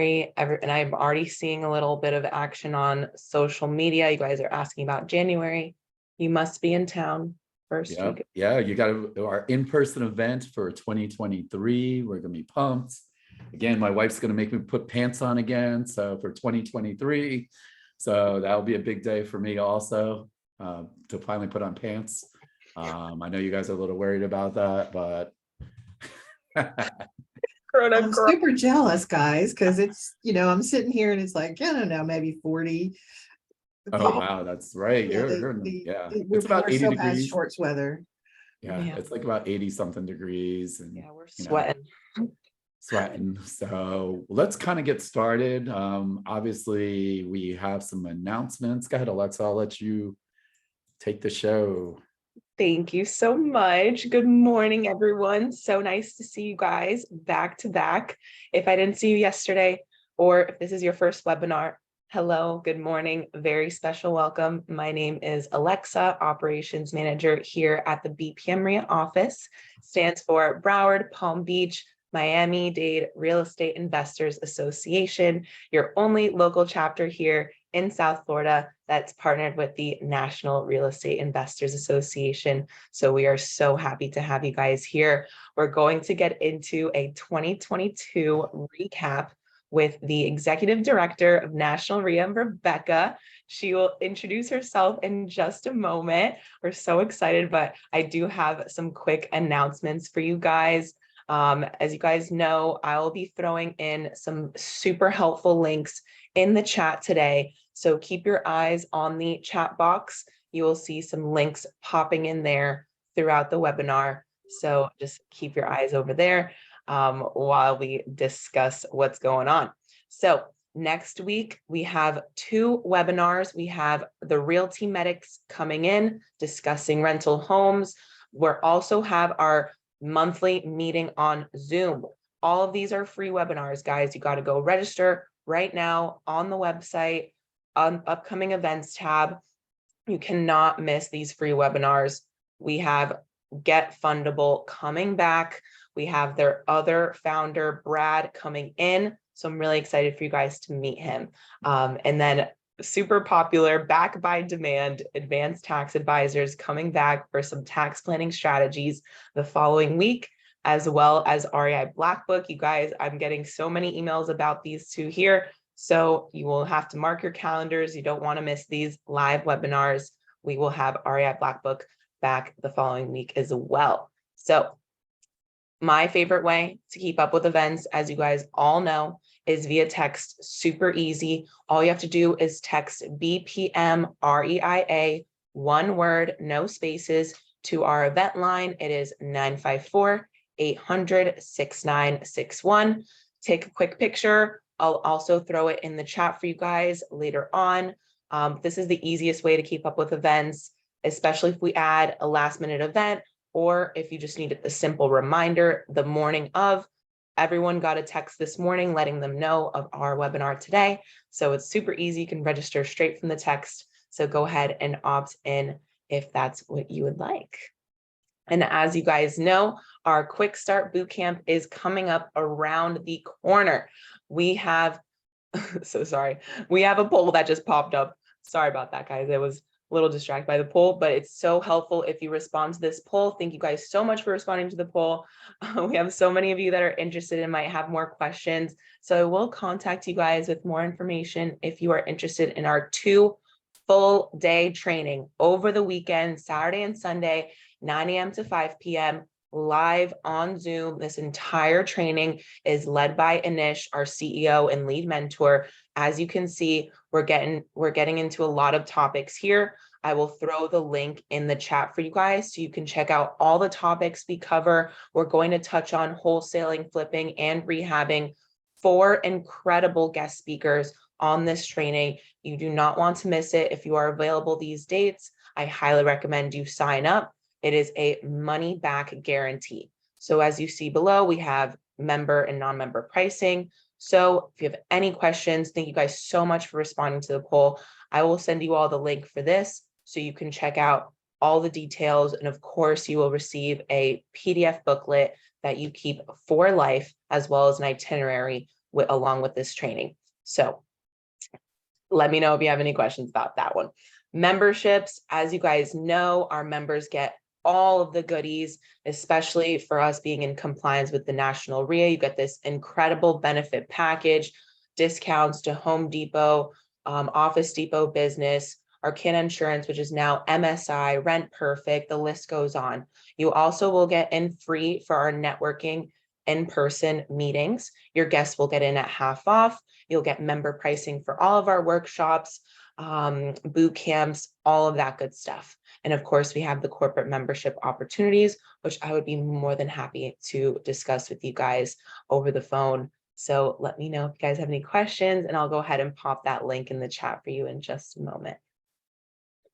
and I'm already seeing a little bit of action on social media. You guys are asking about January. You must be in town first week. Yeah, you got our in-person event for 2023. We're gonna be pumped. Again, my wife's gonna make me put pants on again. So for 2023. So that'll be a big day for me also, to finally put on pants. I know you guys are a little worried about that, but I'm super jealous, guys, because it's, I'm sitting here and it's like, I don't know, maybe 40. oh wow, that's right. Yeah, It's about 80 degrees. Shorts weather. Yeah, it's like about 80 something degrees, and we're sweating. Sweating. So let's kind of get started. Obviously, we have some announcements. Go ahead, Alexa. I'll let you take the show. Thank you so much. Good morning, everyone. So nice to see you guys back to back. If I didn't see you yesterday, or if this is your first webinar, hello, good morning. Very special welcome. My name is Alexa, Operations Manager here at the BPM REIA office. Stands for Broward, Palm Beach, Miami-Dade Real Estate Investors Association, your only local chapter here in South Florida that's partnered with the National Real Estate Investors Association. So we are so happy to have you guys here. We're going to get into a 2022 recap with the Executive Director of National REIA, Rebecca. She will introduce herself in just a moment. We're so excited, but I do have some quick announcements for you guys. As you guys know, I will be throwing in some super helpful links in the chat today. So keep your eyes on the chat box. You will see some links popping in there throughout the webinar. So just keep your eyes over there while we discuss what's going on. So next week, we have 2 webinars. We have the Realty Medics coming in, discussing rental homes. We'll also have our monthly meeting on Zoom. All of these are free webinars, guys. You got to go register right now on the website, on upcoming events tab. You cannot miss these free webinars. We have Get Fundable coming back. We have their other founder, Brad, coming in. So I'm really excited for you guys to meet him. And then super popular, back by demand, advanced tax advisors coming back for some tax planning strategies the following week, as well as REI Black Book. You guys, I'm getting so many emails about these 2 here. So you will have to mark your calendars. You don't want to miss these live webinars. We will have REI Black Book back the following week as well. So my favorite way to keep up with events, as you guys all know, is via text. Super easy. All you have to do is text BPM REIA, one word, no spaces, to our event line. It is 954-800-6961. Take a quick picture. I'll also throw it in the chat for you guys later on. This is the easiest way to keep up with events, especially if we add a last minute event, or if you just need a simple reminder the morning of. Everyone got a text this morning letting them know of our webinar today. So it's super easy. You can register straight from the text. So go ahead and opt in if that's what you would like. And as you guys know, our Quick Start Bootcamp is coming up around the corner. We have, so sorry, we have a poll that just popped up. Sorry about that, guys. I was a little distracted by the poll, but it's so helpful if you respond to this poll. Thank you guys so much for responding to the poll. We have so many of you that are interested and might have more questions. So I will contact you guys with more information if you are interested in our 2 full day training over the weekend, Saturday and Sunday, 9 a.m. to 5 p.m. live on Zoom. This entire training is led by Anish, our CEO and lead mentor. As you can see, we're getting into a lot of topics here. I will throw the link in the chat for you guys so you can check out all the topics we cover. We're going to touch on wholesaling, flipping, and rehabbing. 4 incredible guest speakers on this training. You do not want to miss it. If you are available these dates, I highly recommend you sign up. It is a money back guarantee. So as you see below, we have member and non-member pricing. So if you have any questions, thank you guys so much for responding to the poll. I will send you all the link for this so you can check out all the details. And of course, you will receive a PDF booklet that you keep for life, as well as an itinerary along with this training. So let me know if you have any questions about that one. Memberships, as you guys know, our members get all of the goodies, especially for us being in compliance with the national REIA. You get this incredible benefit package, discounts to Home Depot, Office Depot Business, our Kin Insurance, which is now MSI, Rent Perfect, the list goes on. You also will get in free for our networking in-person meetings. Your guests will get in at half off. You'll get member pricing for all of our workshops, boot camps, all of that good stuff. And of course, we have the corporate membership opportunities, which I would be more than happy to discuss with you guys over the phone. So let me know if you guys have any questions, and I'll go ahead and pop that link in the chat for you in just a moment.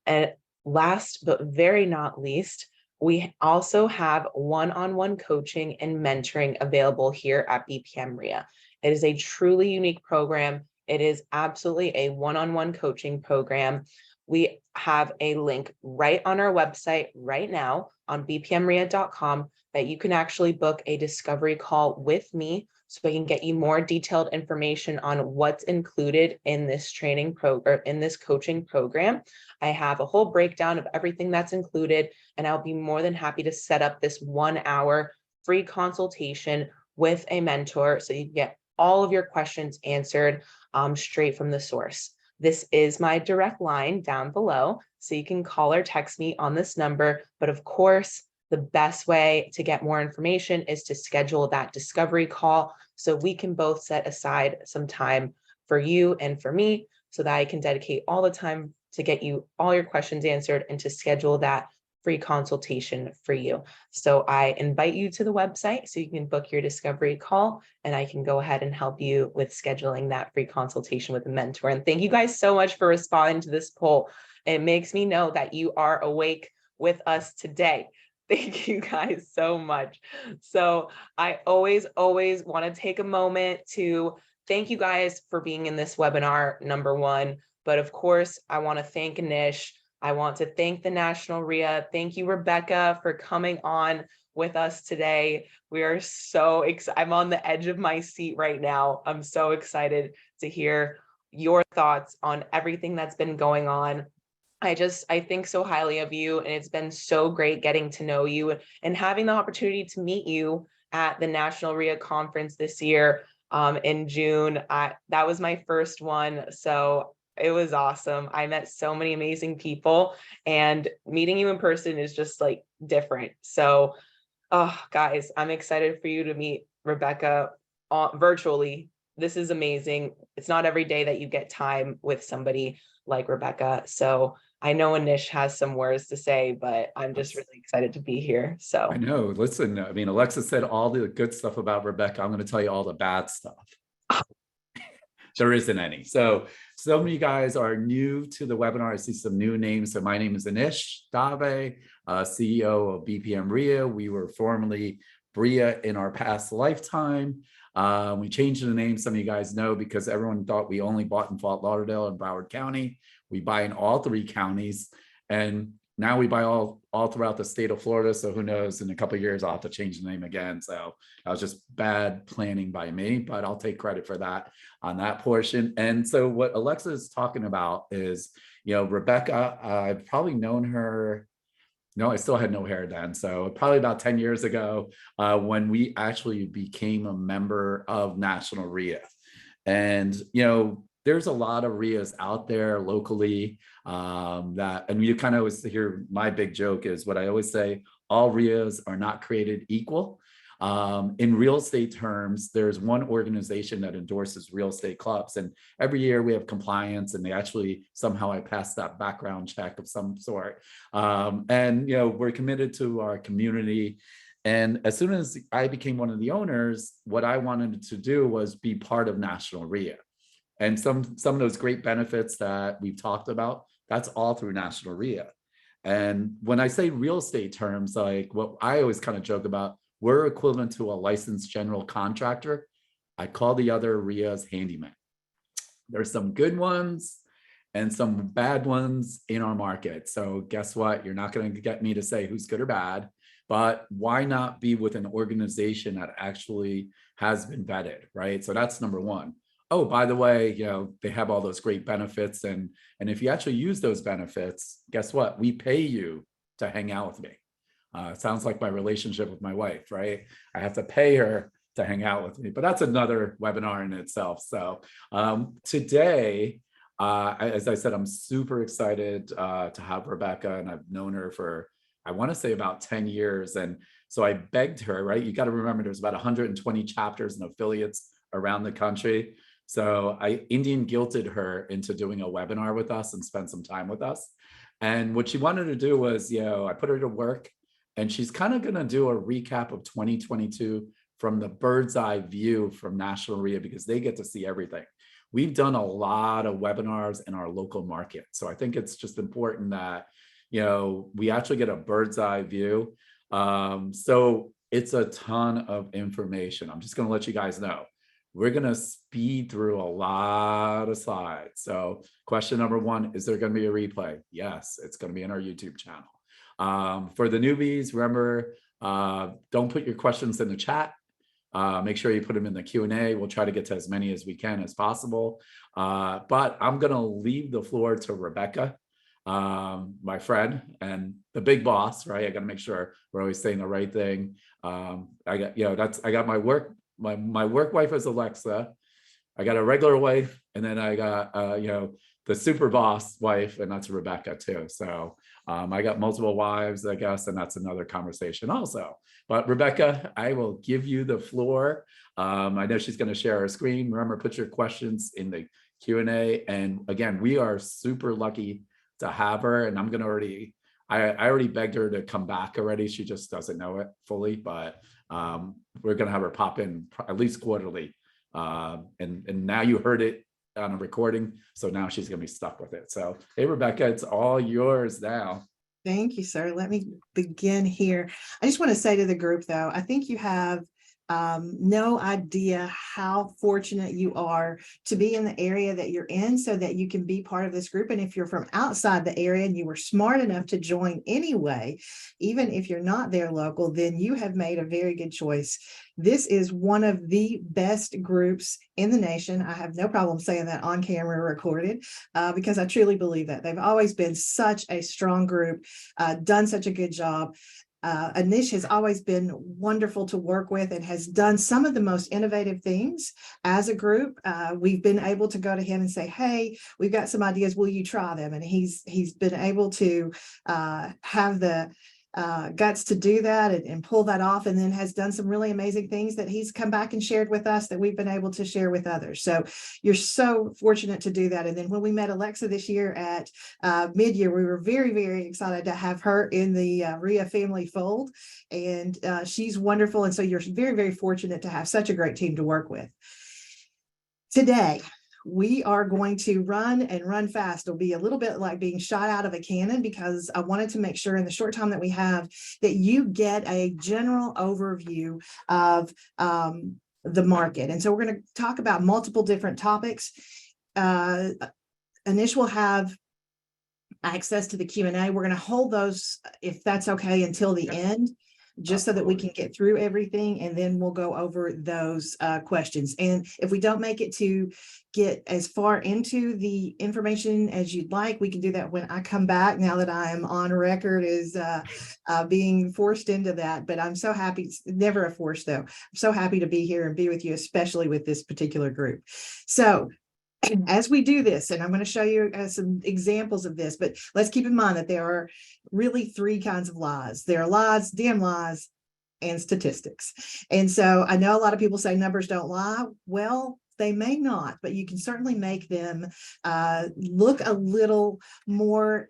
And last but very not least, we also have one-on-one coaching and mentoring available here at BPM REIA. It is a truly unique program. It is absolutely a one-on-one coaching program. We have a link right on our website right now on bpmrea.com that you can actually book a discovery call with me so I can get you more detailed information on what's included in this training program, in this coaching program. I have a whole breakdown of everything that's included, and I'll be more than happy to set up this 1 hour free consultation with a mentor so you can get all of your questions answered straight from the source. This is my direct line down below, so you can call or text me on this number. But of course, the best way to get more information is to schedule that discovery call so we can both set aside some time for you and for me so that I can dedicate all the time to get you all your questions answered and to schedule that free consultation for you. So I invite you to the website so you can book your discovery call, and I can go ahead and help you with scheduling that free consultation with a mentor. And thank you guys so much for responding to this poll. It makes me know that you are awake with us today. Thank you guys so much. So I always want to take a moment to thank you guys for being in this webinar, number one. But of course, I want to thank Anish. I want to thank the National REIA. Thank you, Rebecca, for coming on with us today. We are so excited. I'm on the edge of my seat right now. I'm so excited to hear your thoughts on everything that's been going on. I think so highly of you, and it's been so great getting to know you and having the opportunity to meet you at the National REIA conference this year in June. That was my first one, so it was awesome. I met so many amazing people, and meeting you in person is just like different. So, guys, I'm excited for you to meet Rebecca virtually. This is amazing. It's not every day that you get time with somebody like Rebecca. So I know Anish has some words to say, but I'm just really excited to be here. So I know. Listen, I mean, Alexa said all the good stuff about Rebecca. I'm going to tell you all the bad stuff. There isn't any. So some of you guys are new to the webinar. I see some new names. So my name is Anish Dave, CEO of BPM REIA. We were formerly REIA in our past lifetime. We changed the name, some of you guys know, because everyone thought we only bought in Fort Lauderdale and Broward County. We buy in all 3 counties, and now we buy all throughout the state of Florida. So who knows, in a couple of years, I'll have to change the name again. So that was just bad planning by me, but I'll take credit for that on that portion. And so what Alexa is talking about is, Rebecca, I've probably known her. No, I still had no hair then. So probably about 10 years ago, when we actually became a member of National REIA. And, there's a lot of REIAs out there locally and you kind of always hear my big joke is what I always say, all REIAs are not created equal. In real estate terms, there's one organization that endorses real estate clubs, and every year we have compliance, and they actually somehow I passed that background check of some sort. And we're committed to our community. And as soon as I became one of the owners, what I wanted to do was be part of National REIA. And some of those great benefits that we've talked about, that's all through National REIA. And when I say real estate terms, like what I always kind of joke about, we're equivalent to a licensed general contractor. I call the other REIAs handyman. There's some good ones and some bad ones in our market. So guess what? You're not going to get me to say who's good or bad, but why not be with an organization that actually has been vetted, right? So that's number one. Oh, by the way, they have all those great benefits, and if you actually use those benefits, guess what? We pay you to hang out with me. It sounds like my relationship with my wife, right? I have to pay her to hang out with me, but that's another webinar in itself. So today, as I said, I'm super excited to have Rebecca, and I've known her for, I want to say, about 10 years. And so I begged her, right? You got to remember, there's about 120 chapters and affiliates around the country. So I Indian guilted her into doing a webinar with us and spend some time with us. And what she wanted to do was, I put her to work, and she's kind of going to do a recap of 2022 from the bird's eye view from National REIA, because they get to see everything. We've done a lot of webinars in our local market. So I think it's just important that, we actually get a bird's eye view. So it's a ton of information. I'm just going to let you guys know. We're going to speed through a lot of slides. So question number one, is there going to be a replay? Yes, it's going to be in our YouTube channel. For the newbies, remember, don't put your questions in the chat. Make sure you put them in the Q&A. We'll try to get to as many as we can as possible. But I'm going to leave the floor to Rebecca, my friend and the big boss, right? I got to make sure we're always saying the right thing. I got my work wife is Alexa. I got a regular wife, and then I got the super boss wife, and that's Rebecca too. So I got multiple wives, I guess, and that's another conversation also. But Rebecca, I will give you the floor. I know she's going to share her screen. Remember, put your questions in the Q&A. And again, we are super lucky to have her. And I'm going to I already begged her to come back already. She just doesn't know it fully, but we're going to have her pop in at least quarterly. And now you heard it on a recording, so now she's going to be stuck with it. So, hey, Rebecca, it's all yours now. Thank you, sir. Let me begin here. I just want to say to the group, though, I think you have no idea how fortunate you are to be in the area that you're in, so that you can be part of this group. And if you're from outside the area and you were smart enough to join anyway, even if you're not there local, then you have made a very good choice. This is one of the best groups in the nation. I have no problem saying that on camera recorded, because I truly believe that. They've always been such a strong group, done such a good job. Anish has always been wonderful to work with and has done some of the most innovative things as a group. We've been able to go to him and say, hey, we've got some ideas, will you try them? And he's been able to have the guts to do that and pull that off, and then has done some really amazing things that he's come back and shared with us that we've been able to share with others. So you're so fortunate to do that. And then when we met Alexa this year at mid-year, we were very, very excited to have her in the REIA family fold, and she's wonderful. And so you're very, very fortunate to have such a great team to work with. Today, we are going to run fast. It'll be a little bit like being shot out of a cannon, because I wanted to make sure in the short time that we have that you get a general overview of the market. And so we're going to talk about multiple different topics. Anish will have access to the Q&A. We're going to hold those, if that's okay, until the end, just so that we can get through everything, and then we'll go over those questions. And if we don't make it to get as far into the information as you'd like, we can do that when I come back, now that I am on record as being forced into that. But I'm so happy, it's never a force though. I'm so happy to be here and be with you, especially with this particular group. So as we do this, and I'm going to show you some examples of this, but let's keep in mind that there are really three kinds of lies. There are lies, damn lies, and statistics. And so I know a lot of people say numbers don't lie. Well, they may not, but you can certainly make them look a little more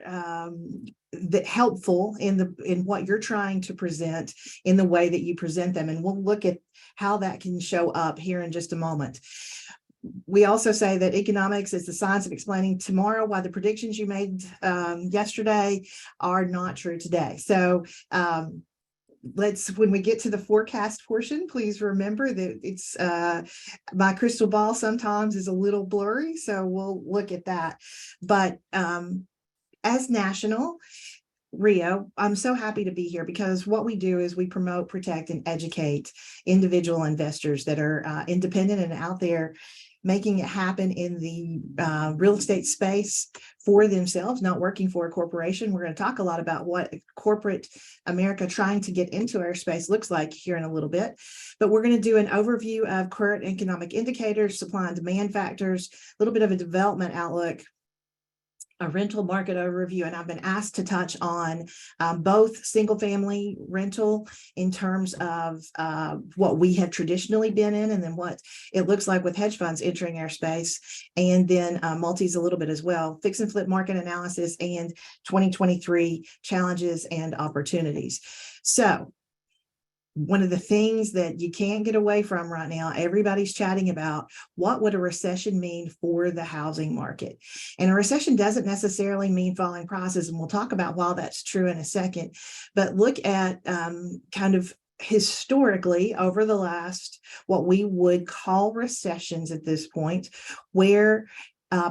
helpful in what you're trying to present, in the way that you present them. And we'll look at how that can show up here in just a moment. We also say that economics is the science of explaining tomorrow why the predictions you made yesterday are not true today. So when we get to the forecast portion, please remember that it's my crystal ball sometimes is a little blurry, so we'll look at that. But as national, REIA, I'm so happy to be here because what we do is we promote, protect, and educate individual investors that are independent and out there making it happen in the real estate space for themselves, not working for a corporation. We're going to talk a lot about what corporate America trying to get into our space looks like here in a little bit. But we're going to do an overview of current economic indicators, supply and demand factors, a little bit of a development outlook, a rental market overview, and I've been asked to touch on both single family rental in terms of what we have traditionally been in, and then what it looks like with hedge funds entering our space, and then multis a little bit as well, fix and flip market analysis, and 2023 challenges and opportunities. So one of the things that you can't get away from right now, everybody's chatting about what would a recession mean for the housing market. And a recession doesn't necessarily mean falling prices. And we'll talk about why that's true in a second. But look at kind of historically over the last, what we would call recessions at this point, where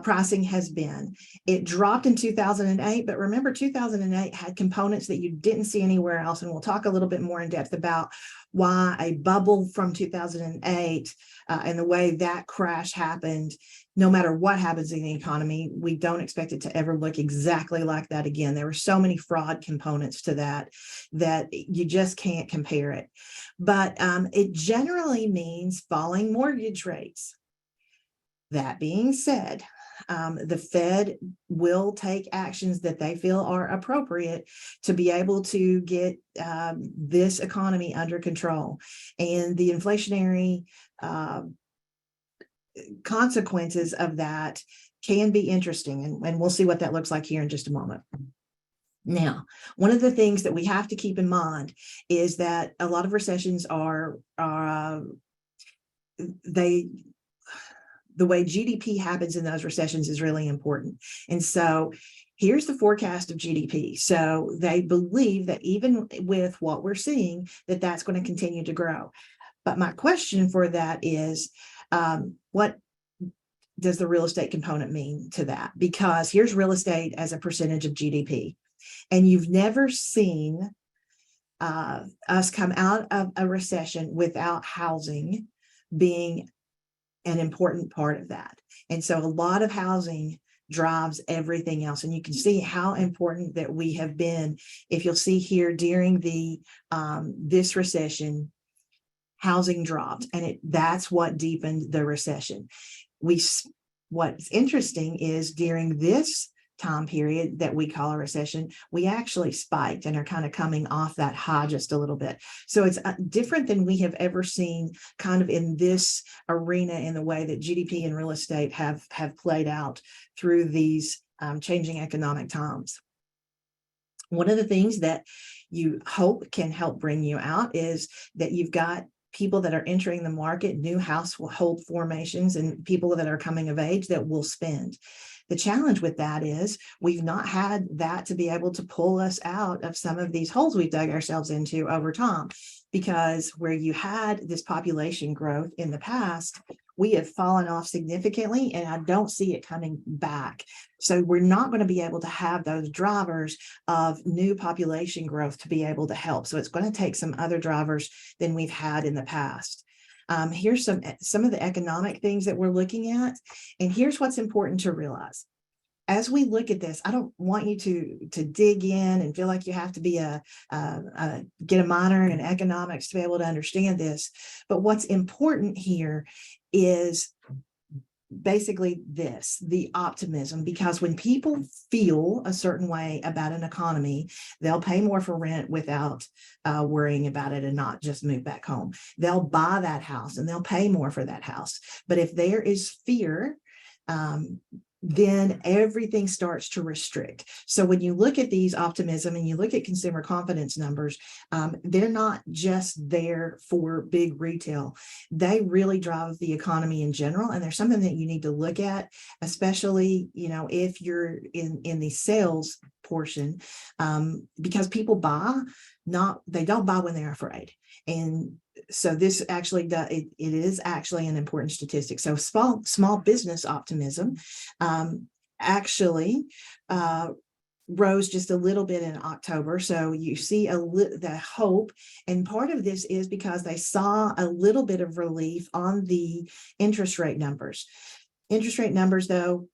pricing has been. It dropped in 2008, but remember 2008 had components that you didn't see anywhere else. And we'll talk a little bit more in depth about why a bubble from 2008 and the way that crash happened. No matter what happens in the economy, we don't expect it to ever look exactly like that again. There were so many fraud components to that you just can't compare it. But it generally means falling mortgage rates. That being said, the Fed will take actions that they feel are appropriate to be able to get this economy under control. And the inflationary consequences of that can be interesting. And we'll see what that looks like here in just a moment. Now, one of the things that we have to keep in mind is that a lot of recessions the way GDP happens in those recessions is really important. And so here's the forecast of GDP. So they believe that even with what we're seeing, that that's going to continue to grow. But my question for that is, what does the real estate component mean to that? Because here's real estate as a percentage of GDP. And you've never seen us come out of a recession without housing being an important part of that. And so a lot of housing drives everything else. And you can see how important that we have been. If you'll see here during the this recession, housing dropped, and that's what deepened the recession. What's interesting is during this time period that we call a recession, we actually spiked and are kind of coming off that high just a little bit. So it's different than we have ever seen kind of in this arena in the way that GDP and real estate have played out through these changing economic times. One of the things that you hope can help bring you out is that you've got people that are entering the market, new household formations, and people that are coming of age that will spend. The challenge with that is we've not had that to be able to pull us out of some of these holes we've dug ourselves into over time, because where you had this population growth in the past, we have fallen off significantly, and I don't see it coming back. So we're not going to be able to have those drivers of new population growth to be able to help. So it's going to take some other drivers than we've had in the past. Here's some of the economic things that we're looking at. And here's what's important to realize. As we look at this, I don't want you to dig in and feel like you have to be get a minor in economics to be able to understand this. But what's important here is basically the optimism, because when people feel a certain way about an economy, they'll pay more for rent without worrying about it and not just move back home. They'll buy that house and they'll pay more for that house. But if there is fear, then everything starts to restrict. So when you look at these optimism and you look at consumer confidence numbers, they're not just there for big retail. They really drive the economy in general. And there's something that you need to look at, especially, if you're in the sales portion, because people they don't buy when they're afraid. And so this actually it is actually an important statistic. So small business optimism actually rose just a little bit in October. So you see the hope. And part of this is because they saw a little bit of relief on the interest rate numbers. Interest rate numbers, though,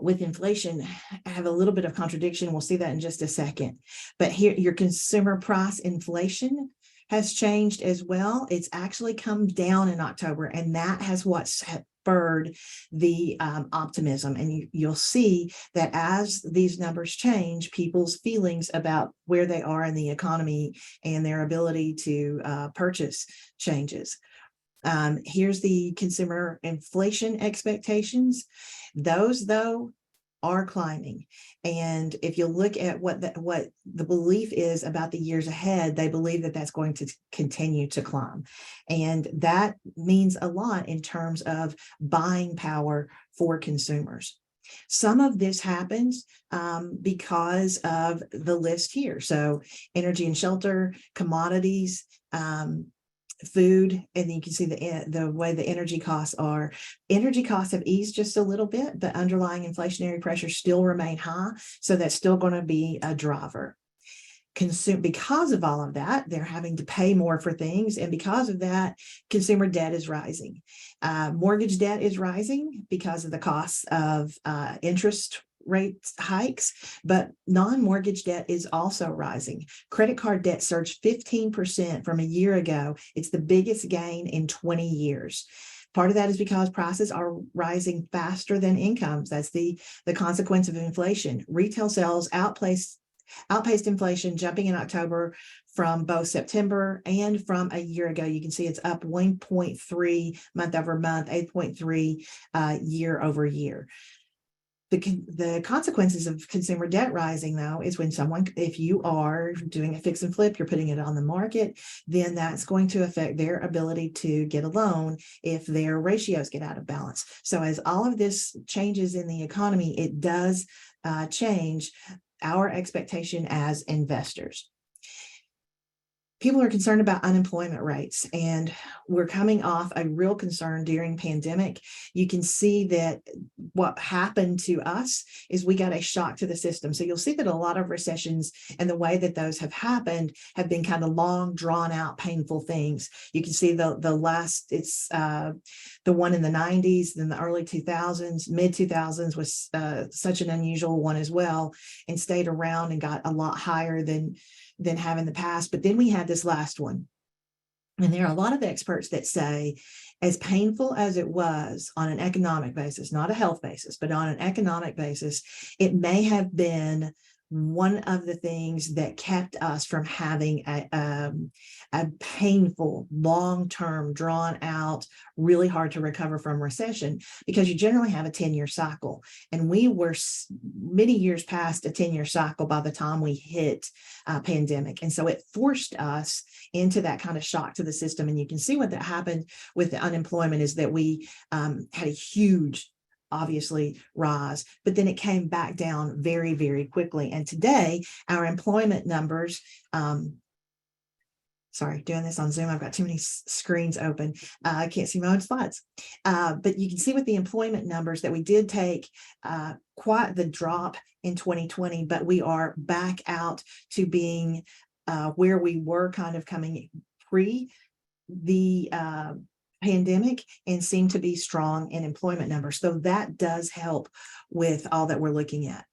with inflation, have a little bit of contradiction. We'll see that in just a second. But here, your consumer price inflation has changed as well. It's actually come down in October, and that has what's spurred the optimism. And you'll see that as these numbers change, people's feelings about where they are in the economy and their ability to purchase changes. Here's the consumer inflation expectations. Those, though, are climbing. And if you look at what the belief is about the years ahead, they believe that that's going to continue to climb. And that means a lot in terms of buying power for consumers. Some of this happens because of the list here. So energy and shelter, commodities, food, and you can see the way the energy costs are. Energy costs have eased just a little bit, but underlying inflationary pressures still remain high. So that's still going to be a driver. Because of all of that, they're having to pay more for things. And because of that, consumer debt is rising. Mortgage debt is rising because of the costs of interest rate hikes, but non-mortgage debt is also rising. Credit card debt surged 15% from a year ago. It's the biggest gain in 20 years. Part of that is because prices are rising faster than incomes. That's the consequence of inflation. Retail sales outpaced inflation, jumping in October from both September and from a year ago. You can see it's up 1.3 month over month, 8.3 year over year. The consequences of consumer debt rising, though, is when if you are doing a fix and flip, you're putting it on the market, then that's going to affect their ability to get a loan if their ratios get out of balance. So as all of this changes in the economy, it does change our expectation as investors. People are concerned about unemployment rates, and we're coming off a real concern during pandemic. You can see that what happened to us is we got a shock to the system. So you'll see that a lot of recessions and the way that those have happened have been kind of long, drawn out, painful things. You can see the last, it's the one in the 90s, then the early 2000s, mid 2000s was such an unusual one as well, and stayed around and got a lot higher than have in the past. But then we had this last one. And there are a lot of experts that say, as painful as it was on an economic basis, not a health basis, but on an economic basis, it may have been one of the things that kept us from having a painful, long-term, drawn out, really hard to recover from recession, because you generally have a 10-year cycle. And we were many years past a 10-year cycle by the time we hit pandemic. And so it forced us into that kind of shock to the system. And you can see what that happened with the unemployment is that we had a huge, obviously, rise, but then it came back down very, very quickly. And today, our employment numbers, sorry, doing this on Zoom, I've got too many screens open. I can't see my own slides. But you can see with the employment numbers that we did take quite the drop in 2020, but we are back out to being where we were kind of coming pre the pandemic, and seem to be strong in employment numbers. So that does help with all that we're looking at.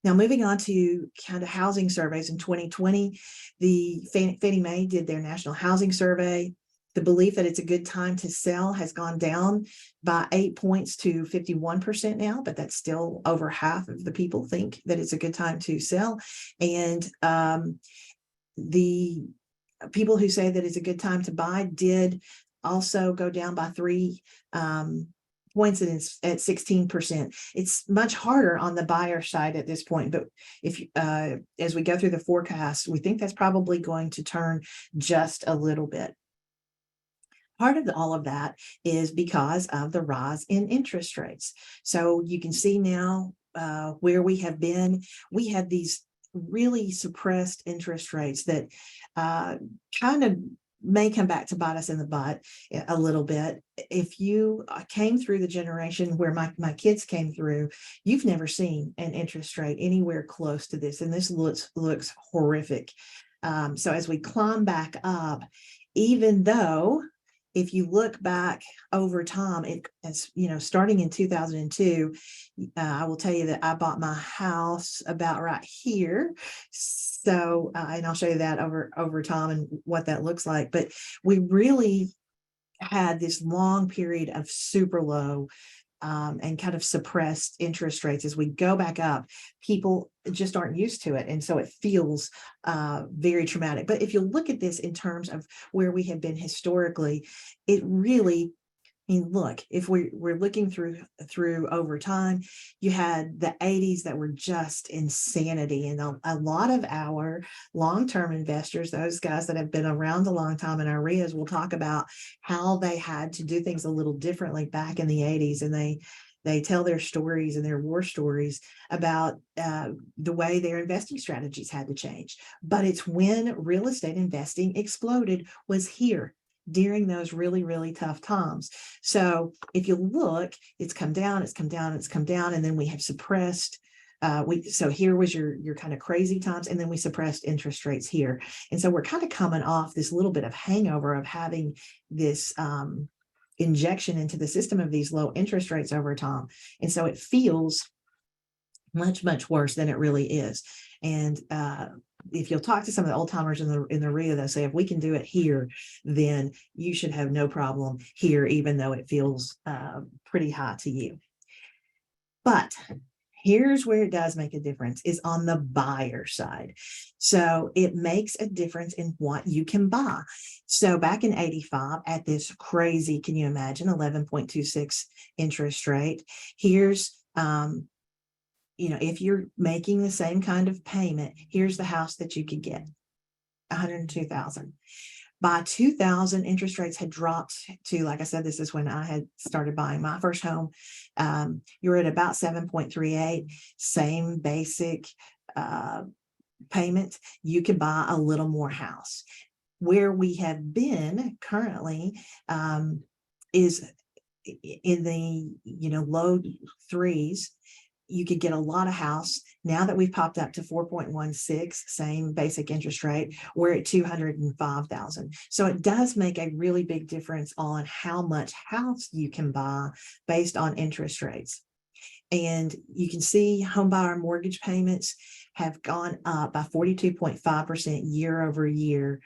Now, moving on to kind of housing surveys in 2020, the Fannie Mae did their national housing survey. The belief that it's a good time to sell has gone down by 8 points to 51% now, but that's still over half of the people think that it's a good time to sell. And the people who say that it's a good time to buy did also go down by 3 points, and it's at 16%. It's much harder on the buyer side at this point, but if as we go through the forecast, we think that's probably going to turn just a little bit. Part of all of that is because of the rise in interest rates. So you can see now where we have been. We had these really suppressed interest rates that kind of may come back to bite us in the butt a little bit. If you came through the generation where my kids came through, you've never seen an interest rate anywhere close to this. And this looks horrific. So as we climb back up, even though if you look back over time, as you know, starting in 2002, I will tell you that I bought my house about right here. So, and I'll show you that over time and what that looks like. But we really had this long period of super low and kind of suppressed interest rates. As we go back up, people just aren't used to it. And so it feels very traumatic. But if you look at this in terms of where we have been historically, it really, I mean, look, if we're looking through over time, you had the 80s that were just insanity. And a lot of our long-term investors, those guys that have been around a long time in our REIAs, will talk about how they had to do things a little differently back in the 80s. And they tell their stories and their war stories about the way their investing strategies had to change. But it's when real estate investing exploded was here during those really, really tough times. So if you look, it's come down, it's come down, it's come down, and then we have suppressed. So here was your kind of crazy times, and then we suppressed interest rates here. And so we're kind of coming off this little bit of hangover of having this injection into the system of these low interest rates over time. And so it feels much, much worse than it really is. And if you'll talk to some of the old timers in the REIA, they'll say, if we can do it here, then you should have no problem here, even though it feels pretty high to you. But here's where it does make a difference, is on the buyer side. So it makes a difference in what you can buy. So back in 85, at this crazy, can you imagine, 11.26 interest rate, here's if you're making the same kind of payment, here's the house that you could get, $102,000. By 2000, interest rates had dropped to, like I said, this is when I had started buying my first home. You're at about 7.38, same basic payment. You could buy a little more house. Where we have been currently is in the low threes. You could get a lot of house. Now that we've popped up to 4.16, same basic interest rate, we're at 205,000. So it does make a really big difference on how much house you can buy based on interest rates. And you can see home buyer mortgage payments have gone up by 42.5% year over year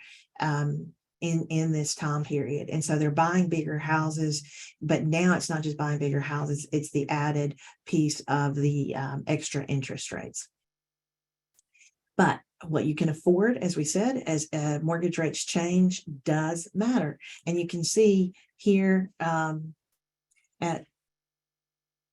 in this time period. And so they're buying bigger houses, but now it's not just buying bigger houses, it's the added piece of the extra interest rates. But what you can afford, as we said, as mortgage rates change, does matter. And you can see here at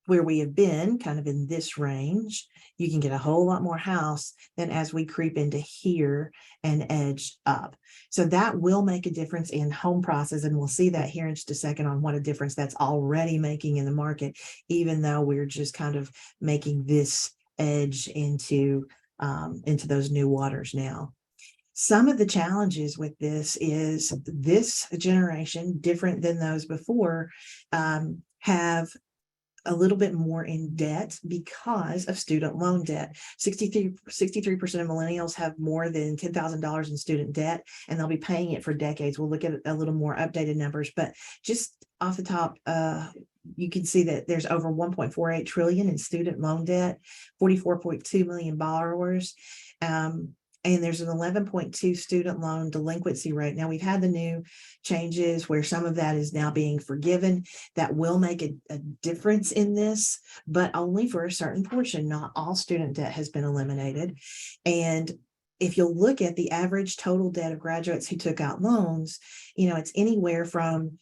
where we have been kind of in this range, you can get a whole lot more house than as we creep into here and edge up. So that will make a difference in home prices. And we'll see that here in just a second on what a difference that's already making in the market, even though we're just kind of making this edge into those new waters now. Some of the challenges with this is this generation, different than those before, have a little bit more in debt because of student loan debt. 63% of millennials have more than $10,000 in student debt, and they'll be paying it for decades. We'll look at a little more updated numbers, but just off the top, you can see that there's over 1.48 trillion in student loan debt, 44.2 million borrowers. And there's an 11.2 student loan delinquency rate. Now, we've had the new changes where some of that is now being forgiven. That will make a difference in this, but only for a certain portion. Not all student debt has been eliminated. And if you'll look at the average total debt of graduates who took out loans, it's anywhere from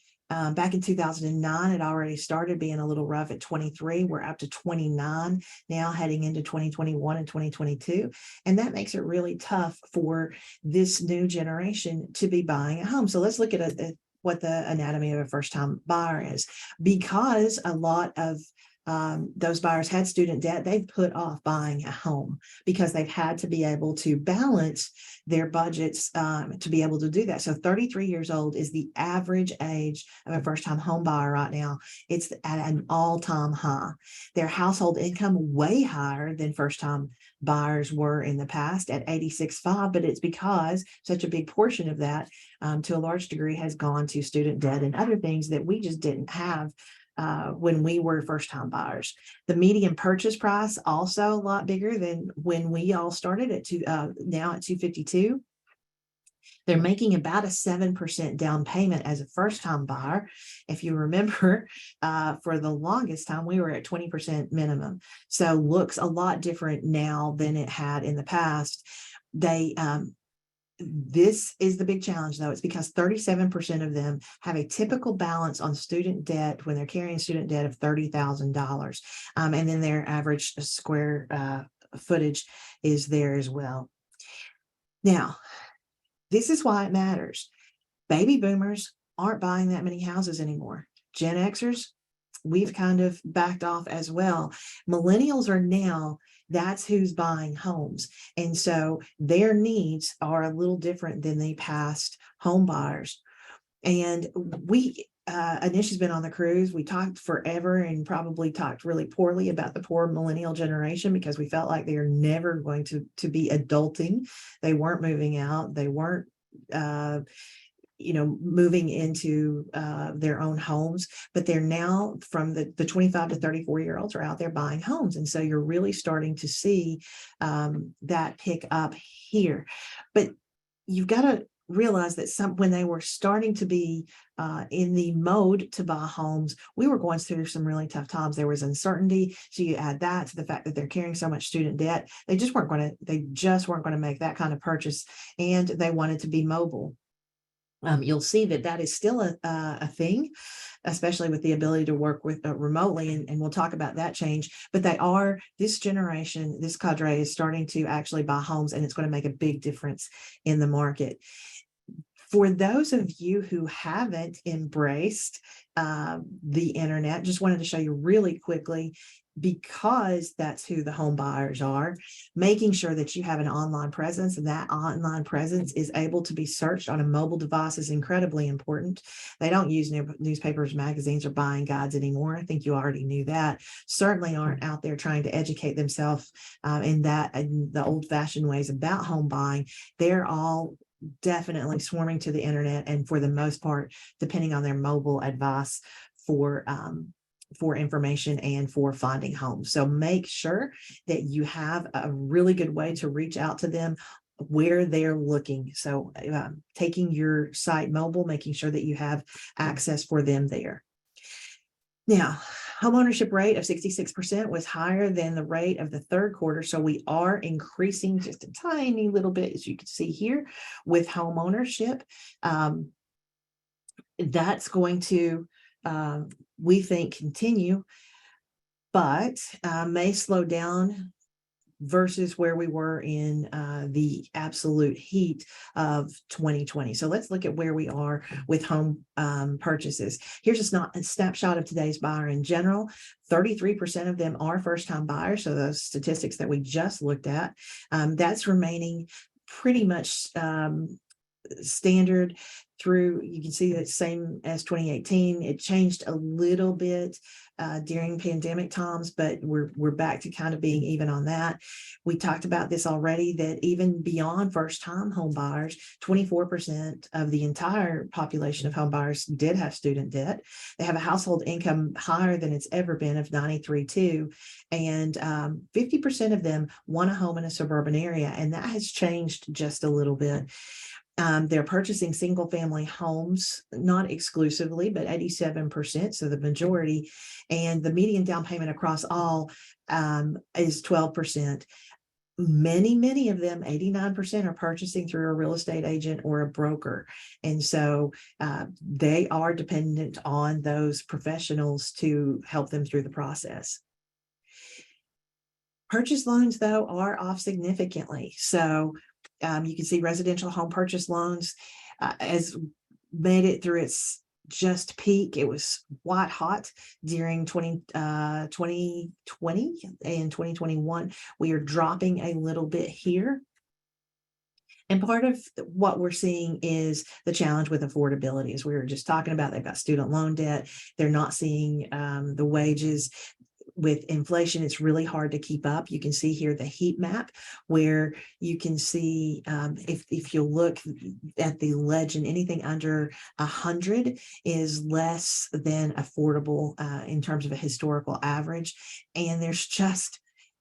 back in 2009, it already started being a little rough at 23. We're up to 29 now, heading into 2021 and 2022. And that makes it really tough for this new generation to be buying a home. So let's look at what the anatomy of a first-time buyer is. Because a lot of those buyers had student debt, they've put off buying a home because they've had to be able to balance their budgets to be able to do that. So 33 years old is the average age of a first-time home buyer right now. It's at an all-time high. Their household income way higher than first-time buyers were in the past at 86.5, but it's because such a big portion of that, to a large degree, has gone to student debt and other things that we just didn't have when we were first-time buyers. The median purchase price also a lot bigger than when we all started at now at 252. They're making about a 7% down payment as a first-time buyer. If you remember, for the longest time, we were at 20% minimum. So looks a lot different now than it had in the past. This is the big challenge, though. It's because 37% of them have a typical balance on student debt when they're carrying student debt of $30,000. And then their average square footage is there as well. Now, this is why it matters. Baby boomers aren't buying that many houses anymore. Gen Xers, we've kind of backed off as well. Millennials are now, that's who's buying homes. And so their needs are a little different than the past home buyers. And Anisha's been on the cruise. We talked forever and probably talked really poorly about the poor millennial generation because we felt like they are never going to be adulting. They weren't moving out. They weren't moving into their own homes, but they're now, from the 25 to 34-year-olds are out there buying homes. And so you're really starting to see that pick up here. But you've got to realize that when they were starting to be in the mode to buy homes, we were going through some really tough times. There was uncertainty. So you add that to the fact that they're carrying so much student debt. They just weren't going to make that kind of purchase, and they wanted to be mobile. You'll see that is still a thing, especially with the ability to work with remotely, and we'll talk about that change. But this generation, this cadre is starting to actually buy homes, and it's going to make a big difference in the market. For those of you who haven't embraced the internet, just wanted to show you really quickly, because that's who the home buyers are, making sure that you have an online presence, and that online presence is able to be searched on a mobile device is incredibly important. They don't use newspapers, magazines, or buying guides anymore. I think you already knew that. Certainly aren't out there trying to educate themselves in the old-fashioned ways about home buying. They're all definitely swarming to the internet, and for the most part, depending on their mobile advice for information and for finding homes. So make sure that you have a really good way to reach out to them where they're looking. So taking your site mobile, making sure that you have access for them there. Now, homeownership rate of 66% was higher than the rate of the third quarter. So we are increasing just a tiny little bit, as you can see here, with homeownership. That's going to we think continue, but may slow down versus where we were in the absolute heat of 2020. So let's look at where we are with home purchases. Here's a snapshot of today's buyer in general. 33% of them are first-time buyers. So those statistics that we just looked at, that's remaining pretty much standard through. You can see that same as 2018. It changed a little bit during pandemic times, but we're back to kind of being even on that. We talked about this already, that even beyond first-time home buyers, 24% of the entire population of home buyers did have student debt. They have a household income higher than it's ever been of 93.2, and 50% of them want a home in a suburban area, and that has changed just a little bit. They're purchasing single family homes, not exclusively, but 87%, so the majority. And the median down payment across all is 12%. Many of them, 89%, are purchasing through a real estate agent or a broker. And so they are dependent on those professionals to help them through the process. Purchase loans, though, are off significantly. So you can see residential home purchase loans has made it through its just peak. It was white hot during 2020 and 2021. We are dropping a little bit here. And part of what we're seeing is the challenge with affordability, as we were just talking about. They've got student loan debt. They're not seeing the wages. With inflation, it's really hard to keep up. You can see here the heat map where you can see if you look at the legend, anything under 100 is less than affordable in terms of a historical average. And there's just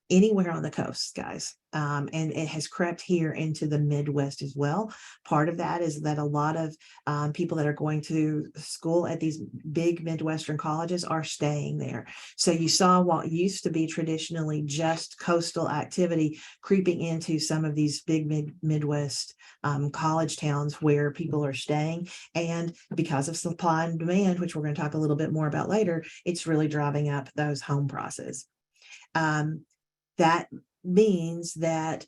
anywhere on the coast, guys. And it has crept here into the Midwest as well. Part of that is that a lot of people that are going to school at these big Midwestern colleges are staying there. So you saw what used to be traditionally just coastal activity creeping into some of these big Midwest college towns where people are staying. And because of supply and demand, which we're going to talk a little bit more about later, it's really driving up those home prices. That means that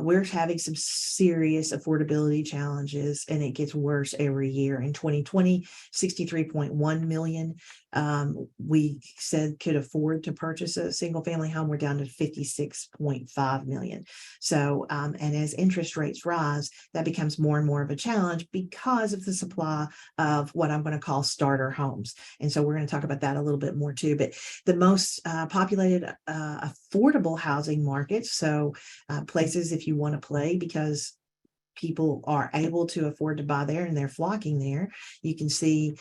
we're having some serious affordability challenges, and it gets worse every year. In 2020, 63.1 million we said could afford to purchase a single family home. We're down to 56.5 million. So, and as interest rates rise, that becomes more and more of a challenge because of the supply of what I'm going to call starter homes. And so we're going to talk about that a little bit more too. But the most populated affordable housing markets, so places if you want to play, because people are able to afford to buy there and they're flocking there. You can see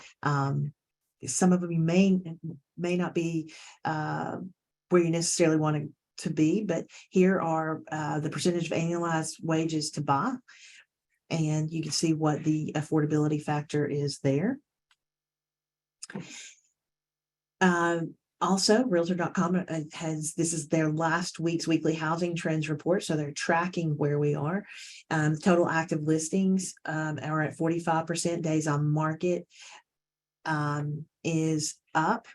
some of them may not be where you necessarily want to be, but here are the percentage of annualized wages to buy, and you can see what the affordability factor is there. Also, Realtor.com this is their last week's weekly housing trends report. So they're tracking where we are. Total active listings are at 45%. Days on market is up.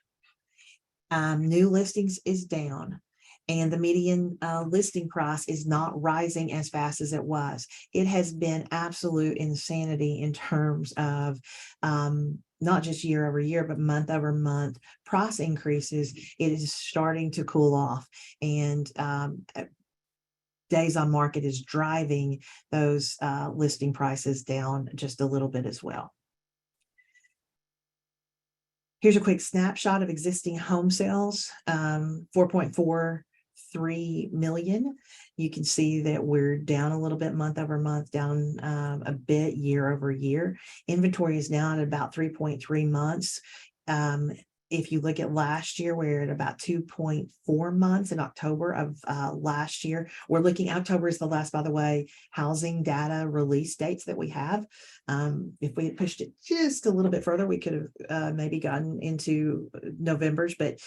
New listings is down. And the median listing price is not rising as fast as it was. It has been absolute insanity in terms of not just year over year, but month over month price increases. It is starting to cool off, and days on market is driving those listing prices down just a little bit as well. Here's a quick snapshot of existing home sales, 4.43 million. You can see that we're down a little bit month over month, down a bit year over year. Inventory is now at about 3.3 months. If you look at last year, we're at about 2.4 months in October of last year. We're looking, October is the last, by the way, housing data release dates that we have. If we had pushed it just a little bit further, we could have maybe gotten into November's, but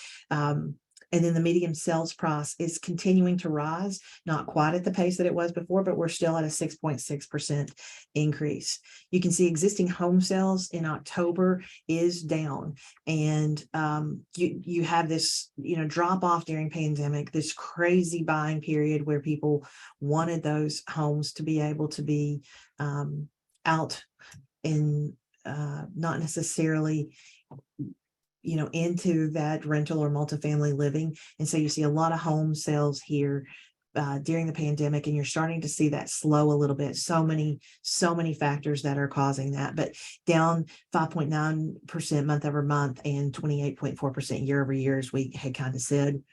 and then the median sales price is continuing to rise, not quite at the pace that it was before, but we're still at a 6.6% increase. You can see existing home sales in October is down, and you have this drop off during pandemic, this crazy buying period where people wanted those homes to be able to be out in not necessarily into that rental or multifamily living. And so you see a lot of home sales here during the pandemic, and you're starting to see that slow a little bit. So many factors that are causing that, but down 5.9% month over month and 28.4% year over year, as we had kind of said.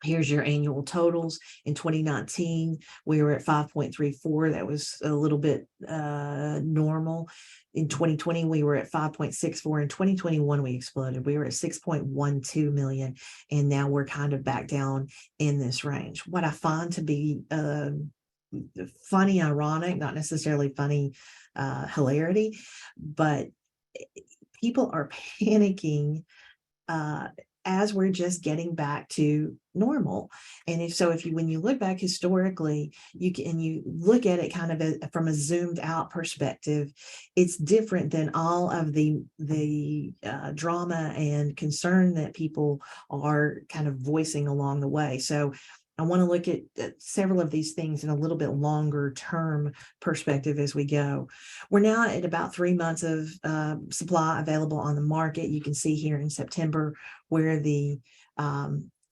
Here's your annual totals. In 2019, we were at 5.34. That was a little bit normal. In 2020, we were at 5.64. In 2021, we exploded. We were at 6.12 million. And now we're kind of back down in this range. What I find to be funny, ironic, not necessarily funny, hilarity, but people are panicking as we're just getting back to normal. And when you look back historically, you look at it kind of from a zoomed out perspective, it's different than all of the drama and concern that people are kind of voicing along the way. So I want to look at several of these things in a little bit longer term perspective as we go. We're now at about 3 months of supply available on the market. You can see here in September where the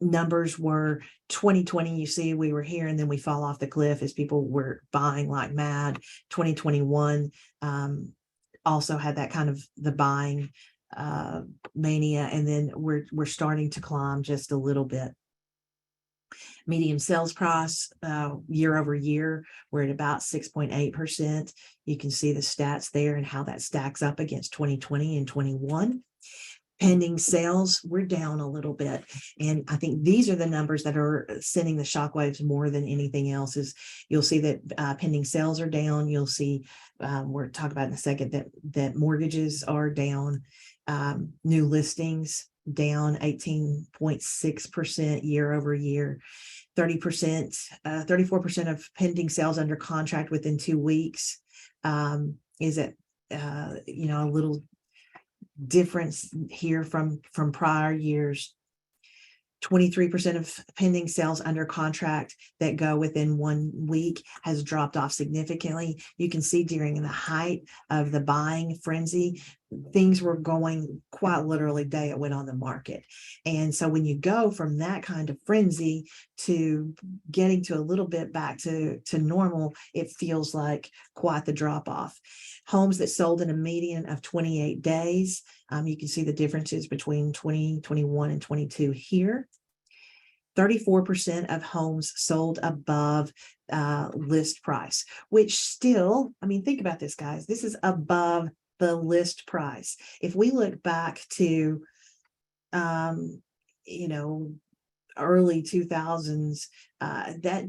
numbers were. 2020, you see we were here and then we fall off the cliff as people were buying like mad. 2021 also had that kind of the buying mania, and then we're starting to climb just a little bit. Median sales price year over year, we're at about 6.8%. You can see the stats there and how that stacks up against 2020 and 21. Pending sales, we're down a little bit. And I think these are the numbers that are sending the shockwaves more than anything else. Is you'll see that pending sales are down. You'll see, we're talking about in a second, that mortgages are down. New listings down 18.6% year over year. 30%, 34% of pending sales under contract within 2 weeks is at, a little difference here from prior years. 23% of pending sales under contract that go within 1 week has dropped off significantly. You can see during the height of the buying frenzy, things were going quite literally day it went on the market. And so when you go from that kind of frenzy to getting to a little bit back to normal, it feels like quite the drop off. Homes that sold in a median of 28 days. You can see the differences between 2021 and 22 here. 34% of homes sold above list price, which still, think about this, guys. This is above the list price. If we look back to, early 2000s, that,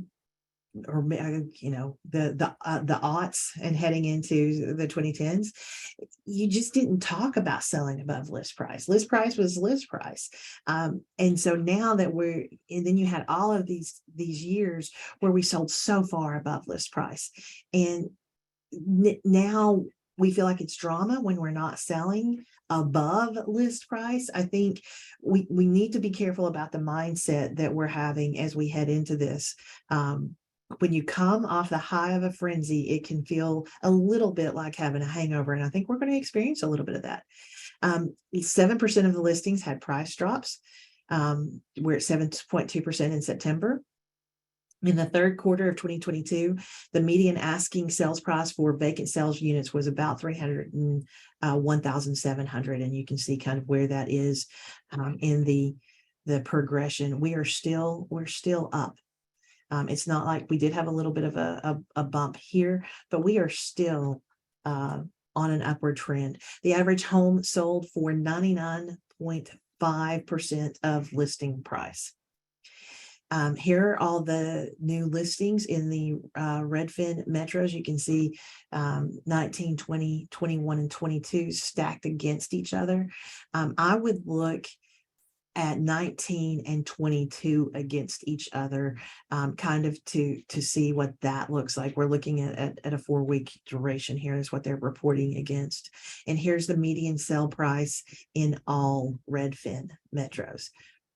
or the aughts and heading into the 2010s, you just didn't talk about selling above list price. List price was list price. And so now that and then you had all of these years where we sold so far above list price. And now we feel like it's drama when we're not selling above list price. I think we need to be careful about the mindset that we're having as we head into this. When you come off the high of a frenzy, it can feel a little bit like having a hangover. And I think we're going to experience a little bit of that. 7% of the listings had price drops. We're at 7.2% in September. In the third quarter of 2022, the median asking sales price for vacant sales units was about $301,700. And you can see kind of where that is in the progression. We're still up. It's not like we did have a little bit of a bump here, but we are still on an upward trend. The average home sold for 99.5% of listing price. Here are all the new listings in the Redfin metros. You can see 19, 20, 21, and 22 stacked against each other. I would look at 19 and 22 against each other, kind of to see what that looks like. We're looking at a 4-week duration here is what they're reporting against. And here's the median sale price in all Redfin metros.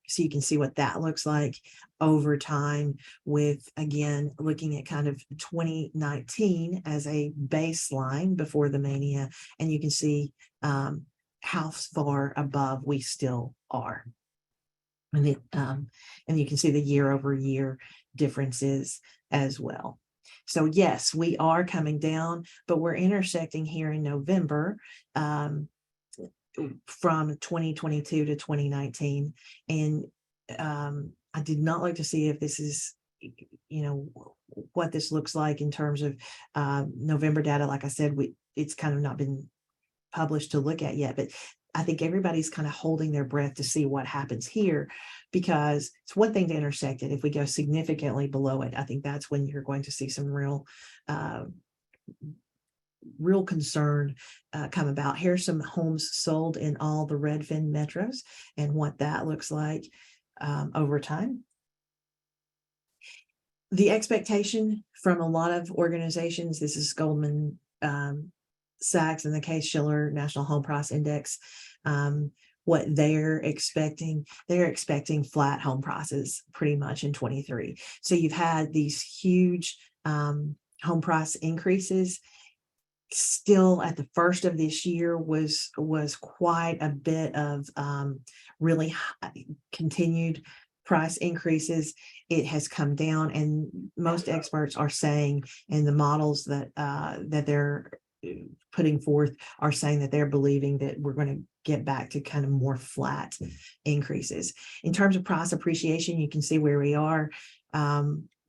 So you can see what that looks like over time with, again, looking at kind of 2019 as a baseline before the mania. And you can see how far above we still are. And you can see the year over year differences as well. So yes, we are coming down, but we're intersecting here in November from 2022 to 2019. And I did not like to see if this is, what this looks like in terms of November data. Like I said, it's kind of not been published to look at yet, but I think everybody's kind of holding their breath to see what happens here, because it's one thing to intersect it. If we go significantly below it, I think that's when you're going to see some real concern come about. Here's some homes sold in all the Redfin metros and what that looks like over time. The expectation from a lot of organizations, this is Goldman Sachs and the Case-Shiller National Home Price Index, what they're expecting. They're expecting flat home prices pretty much in 23. So you've had these huge home price increases. Still at the first of this year was quite a bit of really high, continued price increases. It has come down, and most experts are saying, and the models that they're putting forth are saying that they're believing that we're going to get back to kind of more flat increases. In terms of price appreciation, you can see where we are.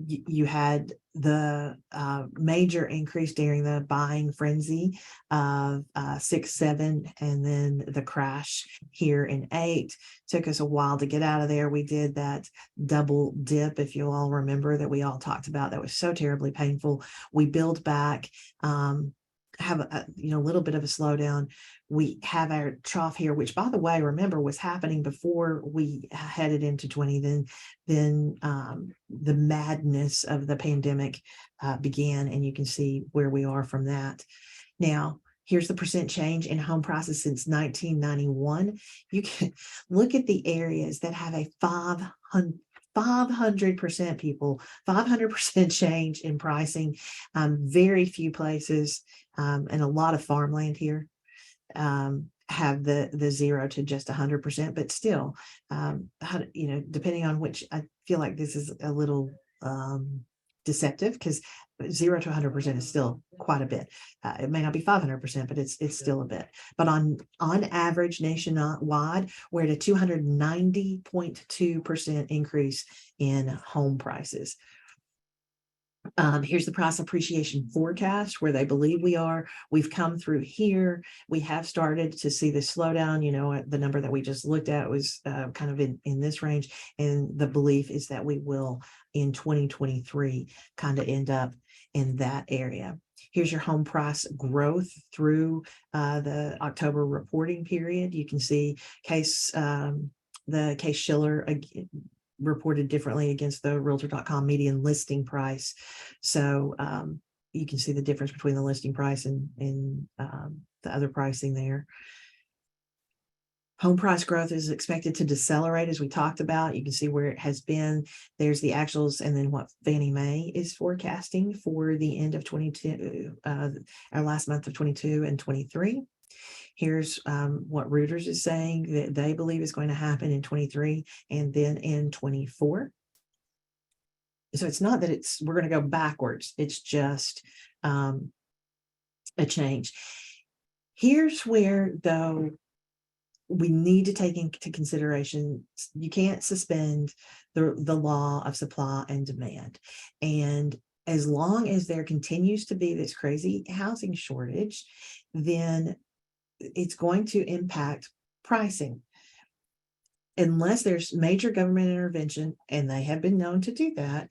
You had the major increase during the buying frenzy of 6, 7, and then the crash here in 8. Took us a while to get out of there. We did that double dip, if you all remember, that we all talked about. That was so terribly painful. We build back, have a little bit of a slowdown. We have our trough here, which, by the way, remember, was happening before we headed into 20. Then the madness of the pandemic began, and you can see where we are from that. Now, here's the percent change in home prices since 1991. You can look at the areas that have a 500% people, 500% change in pricing. Very few places, and a lot of farmland here have the 0 to just 100%, but still, depending on which, I feel like this is a little deceptive, because 0 to 100% is still quite a bit. It may not be 500%, but it's still a bit. But on average, nationwide, we're at a 290.2% increase in home prices. Here's the price appreciation forecast, where they believe we are. We've come through here. We have started to see the slowdown. The number that we just looked at was kind of in this range. And the belief is that we will, in 2023, kind of end up in that area. Here's your home price growth through the October reporting period. You can see the Case Shiller reported differently against the Realtor.com median listing price. So you can see the difference between the listing price and the other pricing there. Home price growth is expected to decelerate, as we talked about. You can see where it has been. There's the actuals, and then what Fannie Mae is forecasting for the end of 22, our last month of 22 and 23. Here's what Reuters is saying that they believe is going to happen in 23 and then in 24. So it's not that we're going to go backwards. It's just a change. Here's where, though, we need to take into consideration, you can't suspend the law of supply and demand. And as long as there continues to be this crazy housing shortage, then it's going to impact pricing. Unless there's major government intervention, and they have been known to do that,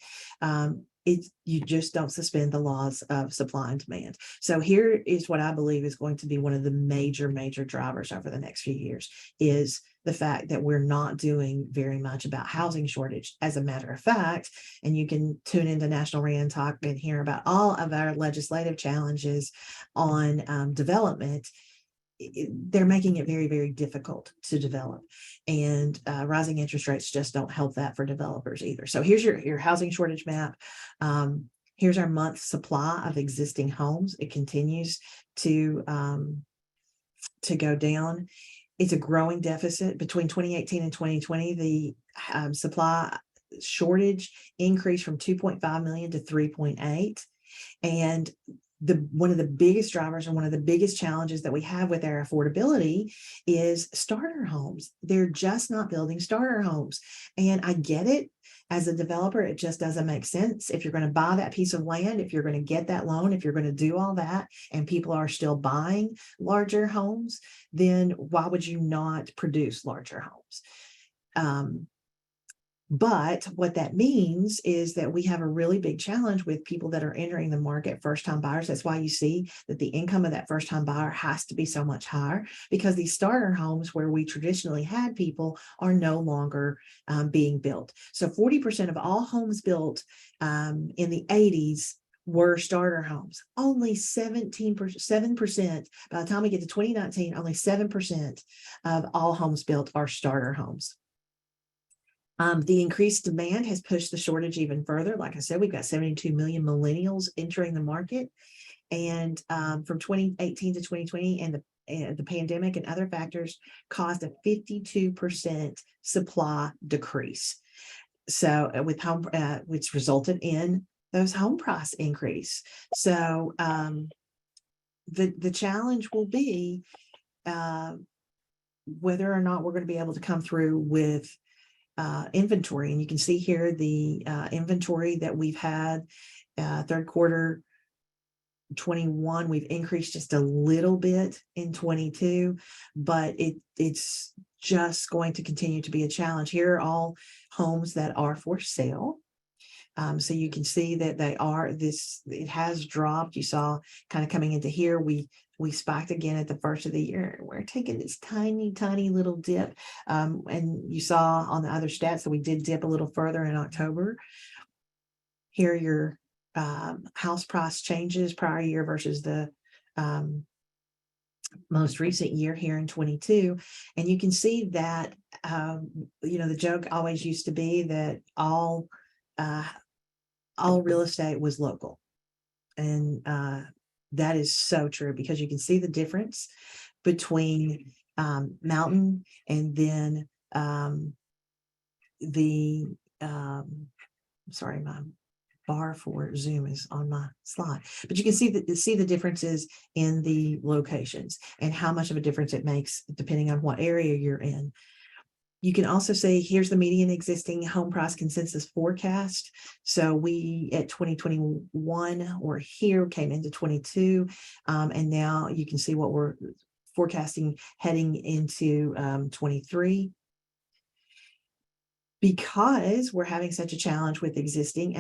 you just don't suspend the laws of supply and demand. So here is what I believe is going to be one of the major drivers over the next few years, is the fact that we're not doing very much about housing shortage. As a matter of fact, and you can tune into National REIA and talk and hear about all of our legislative challenges on development. They're making it very difficult to develop, and rising interest rates just don't help that for developers either. So here's your housing shortage map. Here's our month supply of existing homes. It continues to go down. It's a growing deficit. Between 2018 and 2020, the supply shortage increased from 2.5 million to 3.8, and one of the biggest drivers and one of the biggest challenges that we have with our affordability is starter homes. They're just not building starter homes. And I get it. As a developer, it just doesn't make sense. If you're going to buy that piece of land, if you're going to get that loan, if you're going to do all that, and people are still buying larger homes, then why would you not produce larger homes? But what that means is that we have a really big challenge with people that are entering the market, first-time buyers. That's why you see that the income of that first-time buyer has to be so much higher, because these starter homes where we traditionally had people are no longer being built. So 40% of all homes built in the 80s were starter homes. Only 7%. By the time we get to 2019, only 7% of all homes built are starter homes. The increased demand has pushed the shortage even further. Like I said, we've got 72 million millennials entering the market. And from 2018 to 2020, and the pandemic and other factors caused a 52% supply decrease. So with home, which resulted in those home price increase. So the challenge will be whether or not we're going to be able to come through with inventory. And you can see here the inventory that we've had third quarter 21, we've increased just a little bit in 22, but it's just going to continue to be a challenge. Here are all homes that are for sale. So you can see that it has dropped. You saw kind of coming into here, we spiked again at the first of the year. We're taking this tiny little dip. And you saw on the other stats that we did dip a little further in October. Here are your house price changes prior year versus the most recent year here in 22. And you can see that, the joke always used to be that all real estate was local. And that is so true, because you can see the difference between mountain and then sorry, my bar for Zoom is on my slide, but you can see the differences in the locations and how much of a difference it makes depending on what area you're in. You can also say, here's the median existing home price consensus forecast. So we at 2021 or here came into 22, and now you can see what we're forecasting heading into 23. Because we're having such a challenge with existing,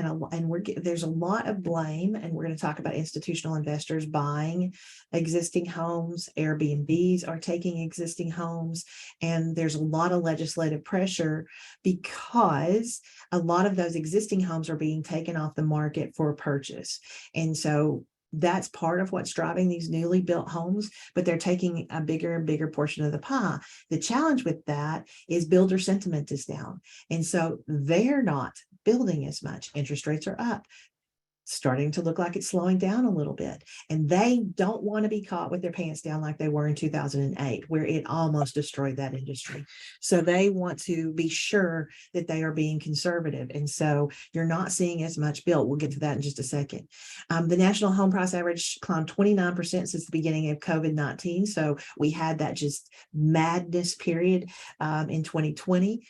there's a lot of blame, and we're going to talk about institutional investors buying existing homes. Airbnbs are taking existing homes, and there's a lot of legislative pressure because a lot of those existing homes are being taken off the market for purchase. And so that's part of what's driving these newly built homes, but they're taking a bigger and bigger portion of the pie. The challenge with that is builder sentiment is down. And so they're not building as much. Interest rates are up, starting to look like it's slowing down a little bit. And they don't want to be caught with their pants down like they were in 2008, where it almost destroyed that industry. So they want to be sure that they are being conservative. And so you're not seeing as much built. We'll get to that in just a second. The national home price average climbed 29% since the beginning of COVID-19. So we had that just madness period in 2020.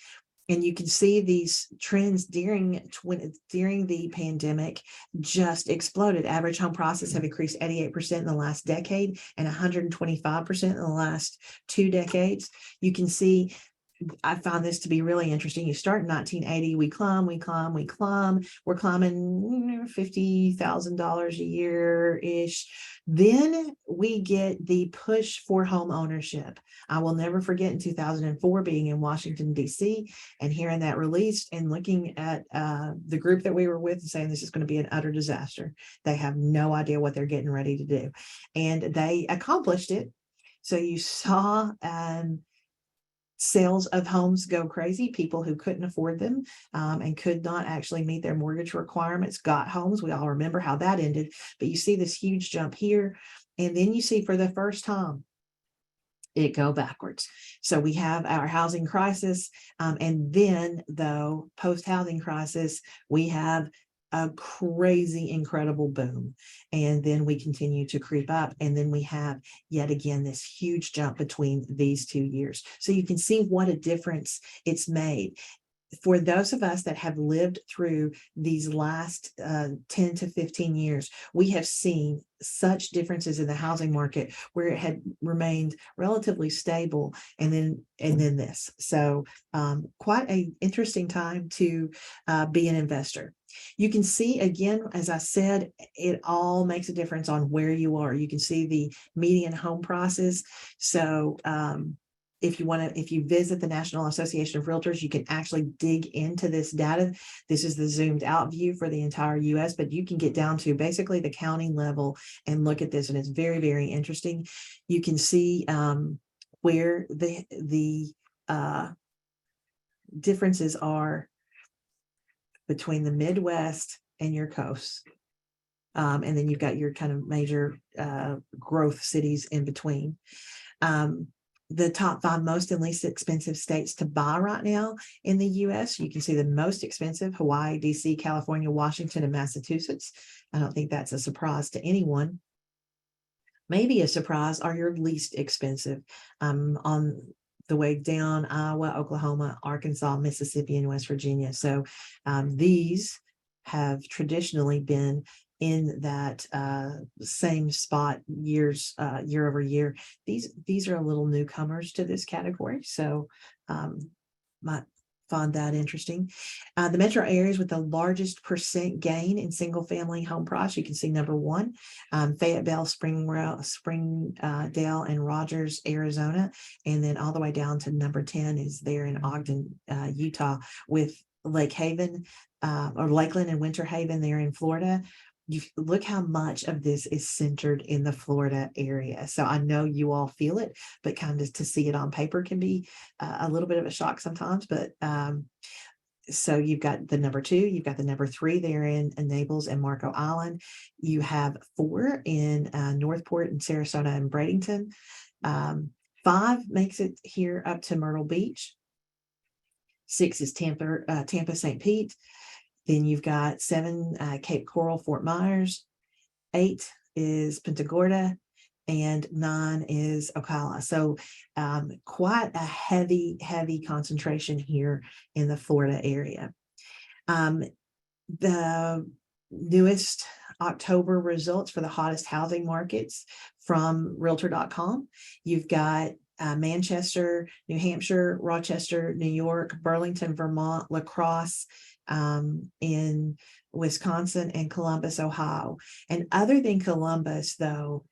And you can see these trends during the pandemic just exploded. Average home prices have increased 88% in the last decade and 125% in the last 2 decades. You can see, I found this to be really interesting. You start in 1980, we climb. We're climbing $50,000 a year-ish. Then we get the push for home ownership. I will never forget in 2004 being in Washington, D.C. and hearing that released and looking at the group that we were with and saying this is going to be an utter disaster. They have no idea what they're getting ready to do. And they accomplished it. So you saw sales of homes go crazy. People who couldn't afford them and could not actually meet their mortgage requirements got homes. We all remember how that ended, but you see this huge jump here. And then you see for the first time, it go backwards. So we have our housing crisis. And then though, post-housing crisis, we have a crazy, incredible boom. And then we continue to creep up. And then we have yet again this huge jump between these 2 years. So you can see what a difference it's made. For those of us that have lived through these last 10 to 15 years, we have seen such differences in the housing market where it had remained relatively stable and then this. So quite an interesting time to be an investor. You can see, again, as I said, it all makes a difference on where you are. You can see the median home prices. So if you visit the National Association of Realtors, you can actually dig into this data. This is the zoomed out view for the entire US, but you can get down to basically the county level and look at this. And it's very, very interesting. You can see where the differences are between the Midwest and your coasts. And then you've got your kind of major growth cities in between. The top 5 most and least expensive states to buy right now in the US. You can see the most expensive: Hawaii, DC, California, Washington, and Massachusetts. I don't think that's a surprise to anyone. Maybe a surprise are your least expensive. On the way down: Iowa, Oklahoma, Arkansas, Mississippi, and West Virginia. So these have traditionally been in that same spot year over year. These are a little newcomers to this category, so might find that interesting. The metro areas with the largest percent gain in single family home price, you can see number 1, Fayetteville, Springdale, and Rogers, Arizona, and then all the way down to number 10 is there in Ogden, Utah, with Lake Haven or Lakeland and Winter Haven there in Florida. You look how much of this is centered in the Florida area. So I know you all feel it, but kind of to see it on paper can be a little bit of a shock sometimes. But so you've got the number 2, you've got the number 3 there in Naples and Marco Island. You have 4 in Northport and Sarasota and Bradenton. 5 makes it here up to Myrtle Beach. 6 is Tampa, St. Pete. Then you've got 7, Cape Coral, Fort Myers. 8 is Punta Gorda, and 9 is Ocala. So quite a heavy concentration here in the Florida area. The newest October results for the hottest housing markets from Realtor.com. You've got Manchester, New Hampshire, Rochester, New York, Burlington, Vermont, La Crosse, in Wisconsin, and Columbus, Ohio. And other than Columbus, though,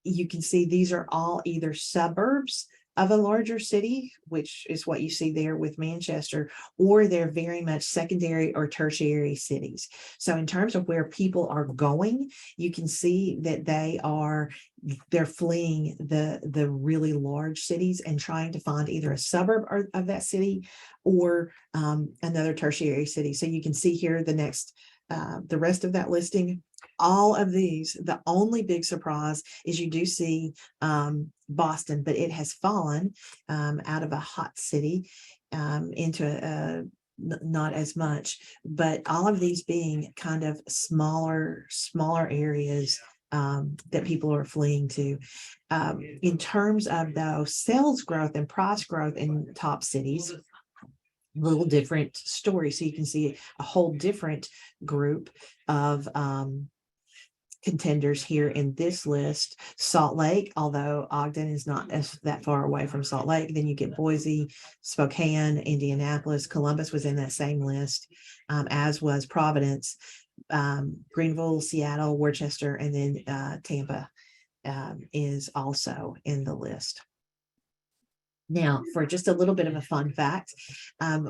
you can see these are all either suburbs of a larger city, which is what you see there with Manchester, or they're very much secondary or tertiary cities. So in terms of where people are going, you can see that they're fleeing the really large cities and trying to find either a suburb of that city or another tertiary city. So you can see here the rest of that listing. All of these, the only big surprise is you do see Boston, but it has fallen out of a hot city into not as much, but all of these being kind of smaller areas that people are fleeing to. In terms of though sales growth and price growth in top cities, little different story. So you can see a whole different group of contenders here in this list. Salt Lake, although Ogden is not that far away from Salt Lake. Then you get Boise, Spokane, Indianapolis. Columbus was in that same list, as was Providence, Greenville, Seattle, Worcester, and then Tampa is also in the list. Now, for just a little bit of a fun fact,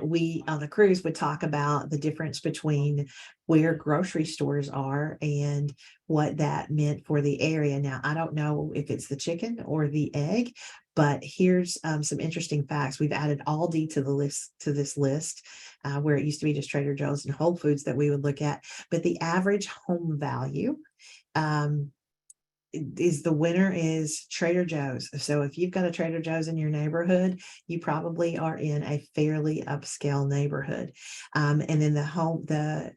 we on the cruise would talk about the difference between where grocery stores are and what that meant for the area. Now, I don't know if it's the chicken or the egg, but here's some interesting facts. We've added Aldi to this list, where it used to be just Trader Joe's and Whole Foods that we would look at. But the average home value the winner is Trader Joe's. So if you've got a Trader Joe's in your neighborhood, you probably are in a fairly upscale neighborhood. And then the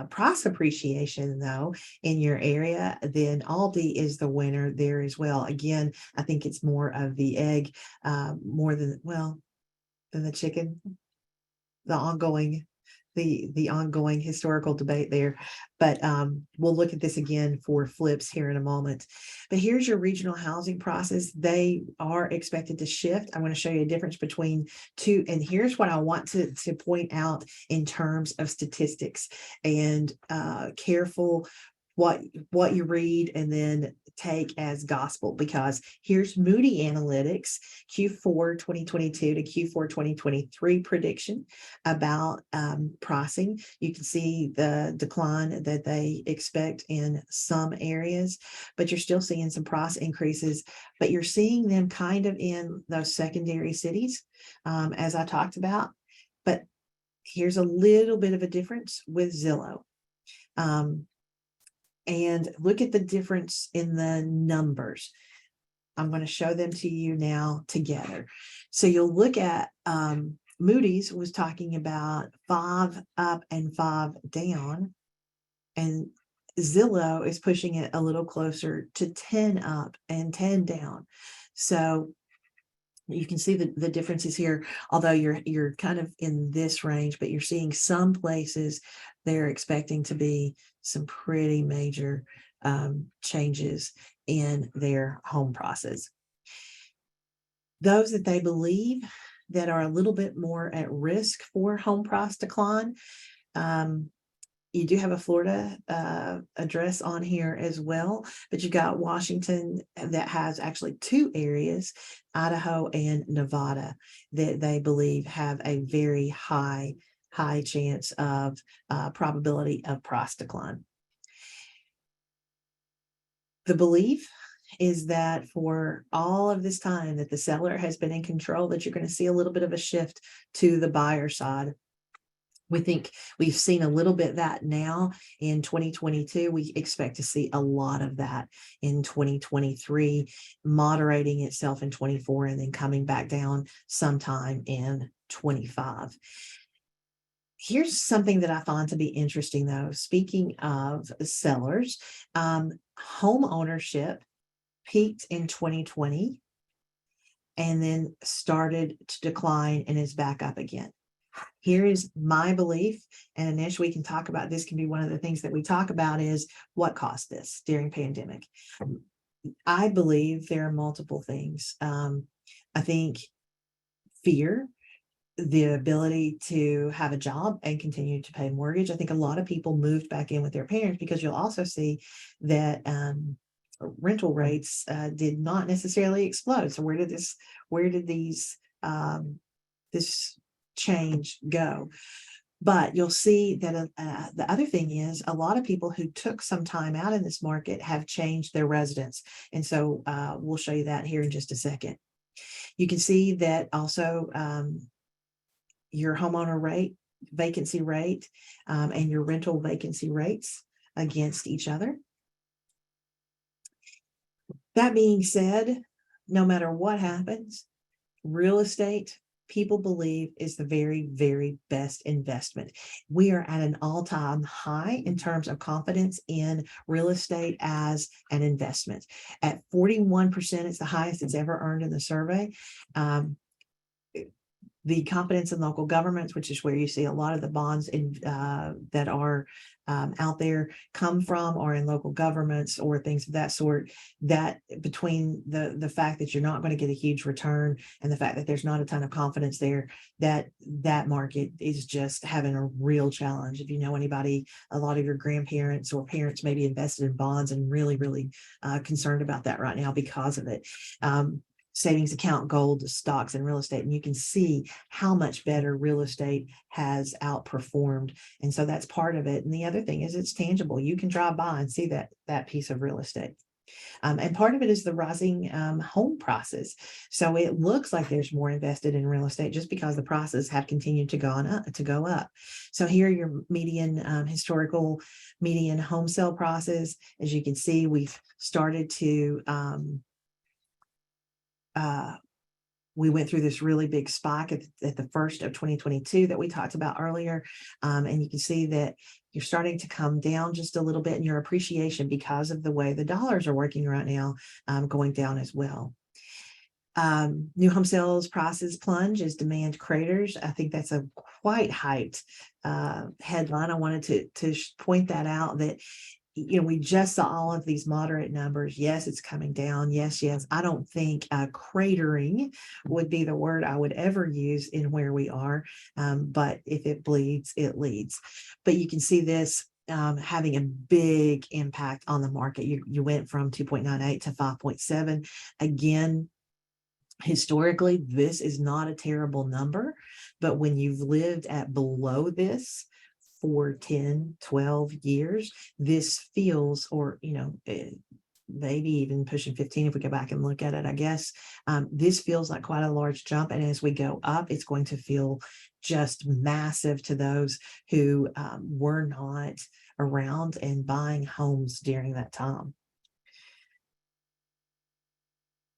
price appreciation though in your area, then Aldi is the winner there as well. Again, I think it's more of the egg, more than the chicken, the ongoing historical debate there. But we'll look at this again for flips here in a moment. But here's your regional housing prices. They are expected to shift. I want to show you a difference between two. And here's what I want to point out in terms of statistics and careful what you read and then take as gospel, because here's Moody Analytics Q4 2022 to Q4 2023 prediction about pricing. You can see the decline that they expect in some areas, but you're still seeing some price increases, but you're seeing them kind of in those secondary cities, as I talked about. But here's a little bit of a difference with Zillow. And look at the difference in the numbers. I'm going to show them to you now together. So you'll look at Moody's was talking about 5 up and 5 down, and Zillow is pushing it a little closer to 10 up and 10 down. So you can see the differences here, although you're kind of in this range, but you're seeing some places they're expecting to be some pretty major changes in their home prices. Those that they believe that are a little bit more at risk for home price decline, you do have a Florida address on here as well, but you got Washington that has actually 2 areas, Idaho and Nevada, that they believe have a very high chance of probability of price decline. The belief is that for all of this time that the seller has been in control, that you're going to see a little bit of a shift to the buyer side. We think we've seen a little bit of that now in 2022. We expect to see a lot of that in 2023, moderating itself in 24, and then coming back down sometime in 25. Here's something that I find to be interesting, though. Speaking of sellers, home ownership peaked in 2020 and then started to decline and is back up again. Here is my belief, and Anish, we can talk about this, can be one of the things that we talk about, is what caused this during pandemic. I believe there are multiple things. I think fear, the ability to have a job and continue to pay mortgage. I think a lot of people moved back in with their parents, because you'll also see that rental rates did not necessarily explode. So where did this change go? But you'll see that the other thing is, a lot of people who took some time out in this market have changed their residence. And so we'll show you that here in just a second. You can see that also your homeowner rate, vacancy rate, and your rental vacancy rates against each other. That being said, no matter what happens, real estate, people believe, is the very, very best investment. We are at an all-time high in terms of confidence in real estate as an investment. At 41%, it's the highest it's ever earned in the survey. The confidence in local governments, which is where you see a lot of the bonds that are out there come from, or in local governments or things of that sort. That between the fact that you're not going to get a huge return and the fact that there's not a ton of confidence there, that market is just having a real challenge. If you know anybody, a lot of your grandparents or parents may be invested in bonds and really, really concerned about that right now because of it. Savings account, gold, stocks, and real estate. And you can see how much better real estate has outperformed. And so that's part of it. And the other thing is, it's tangible. You can drive by and see that piece of real estate. And part of it is the rising home prices. So it looks like there's more invested in real estate just because the prices have continued to go up. So here are your median historical median home sale prices. As you can see, we've started to we went through this really big spike at the first of 2022 that we talked about earlier. And you can see that you're starting to come down just a little bit in your appreciation because of the way the dollars are working right now, going down as well. New home sales prices plunge as demand craters. I think that's a quite hyped headline. I wanted to point that out, that we just saw all of these moderate numbers. Yes, it's coming down. Yes. I don't think cratering would be the word I would ever use in where we are. But if it bleeds, it leads. But you can see this having a big impact on the market. You went from 2.98 to 5.7. Again, historically, this is not a terrible number, but when you've lived at below this for 10, 12 years, this feels, or, maybe even pushing 15 if we go back and look at it, I guess. This feels like quite a large jump. And as we go up, it's going to feel just massive to those who were not around and buying homes during that time.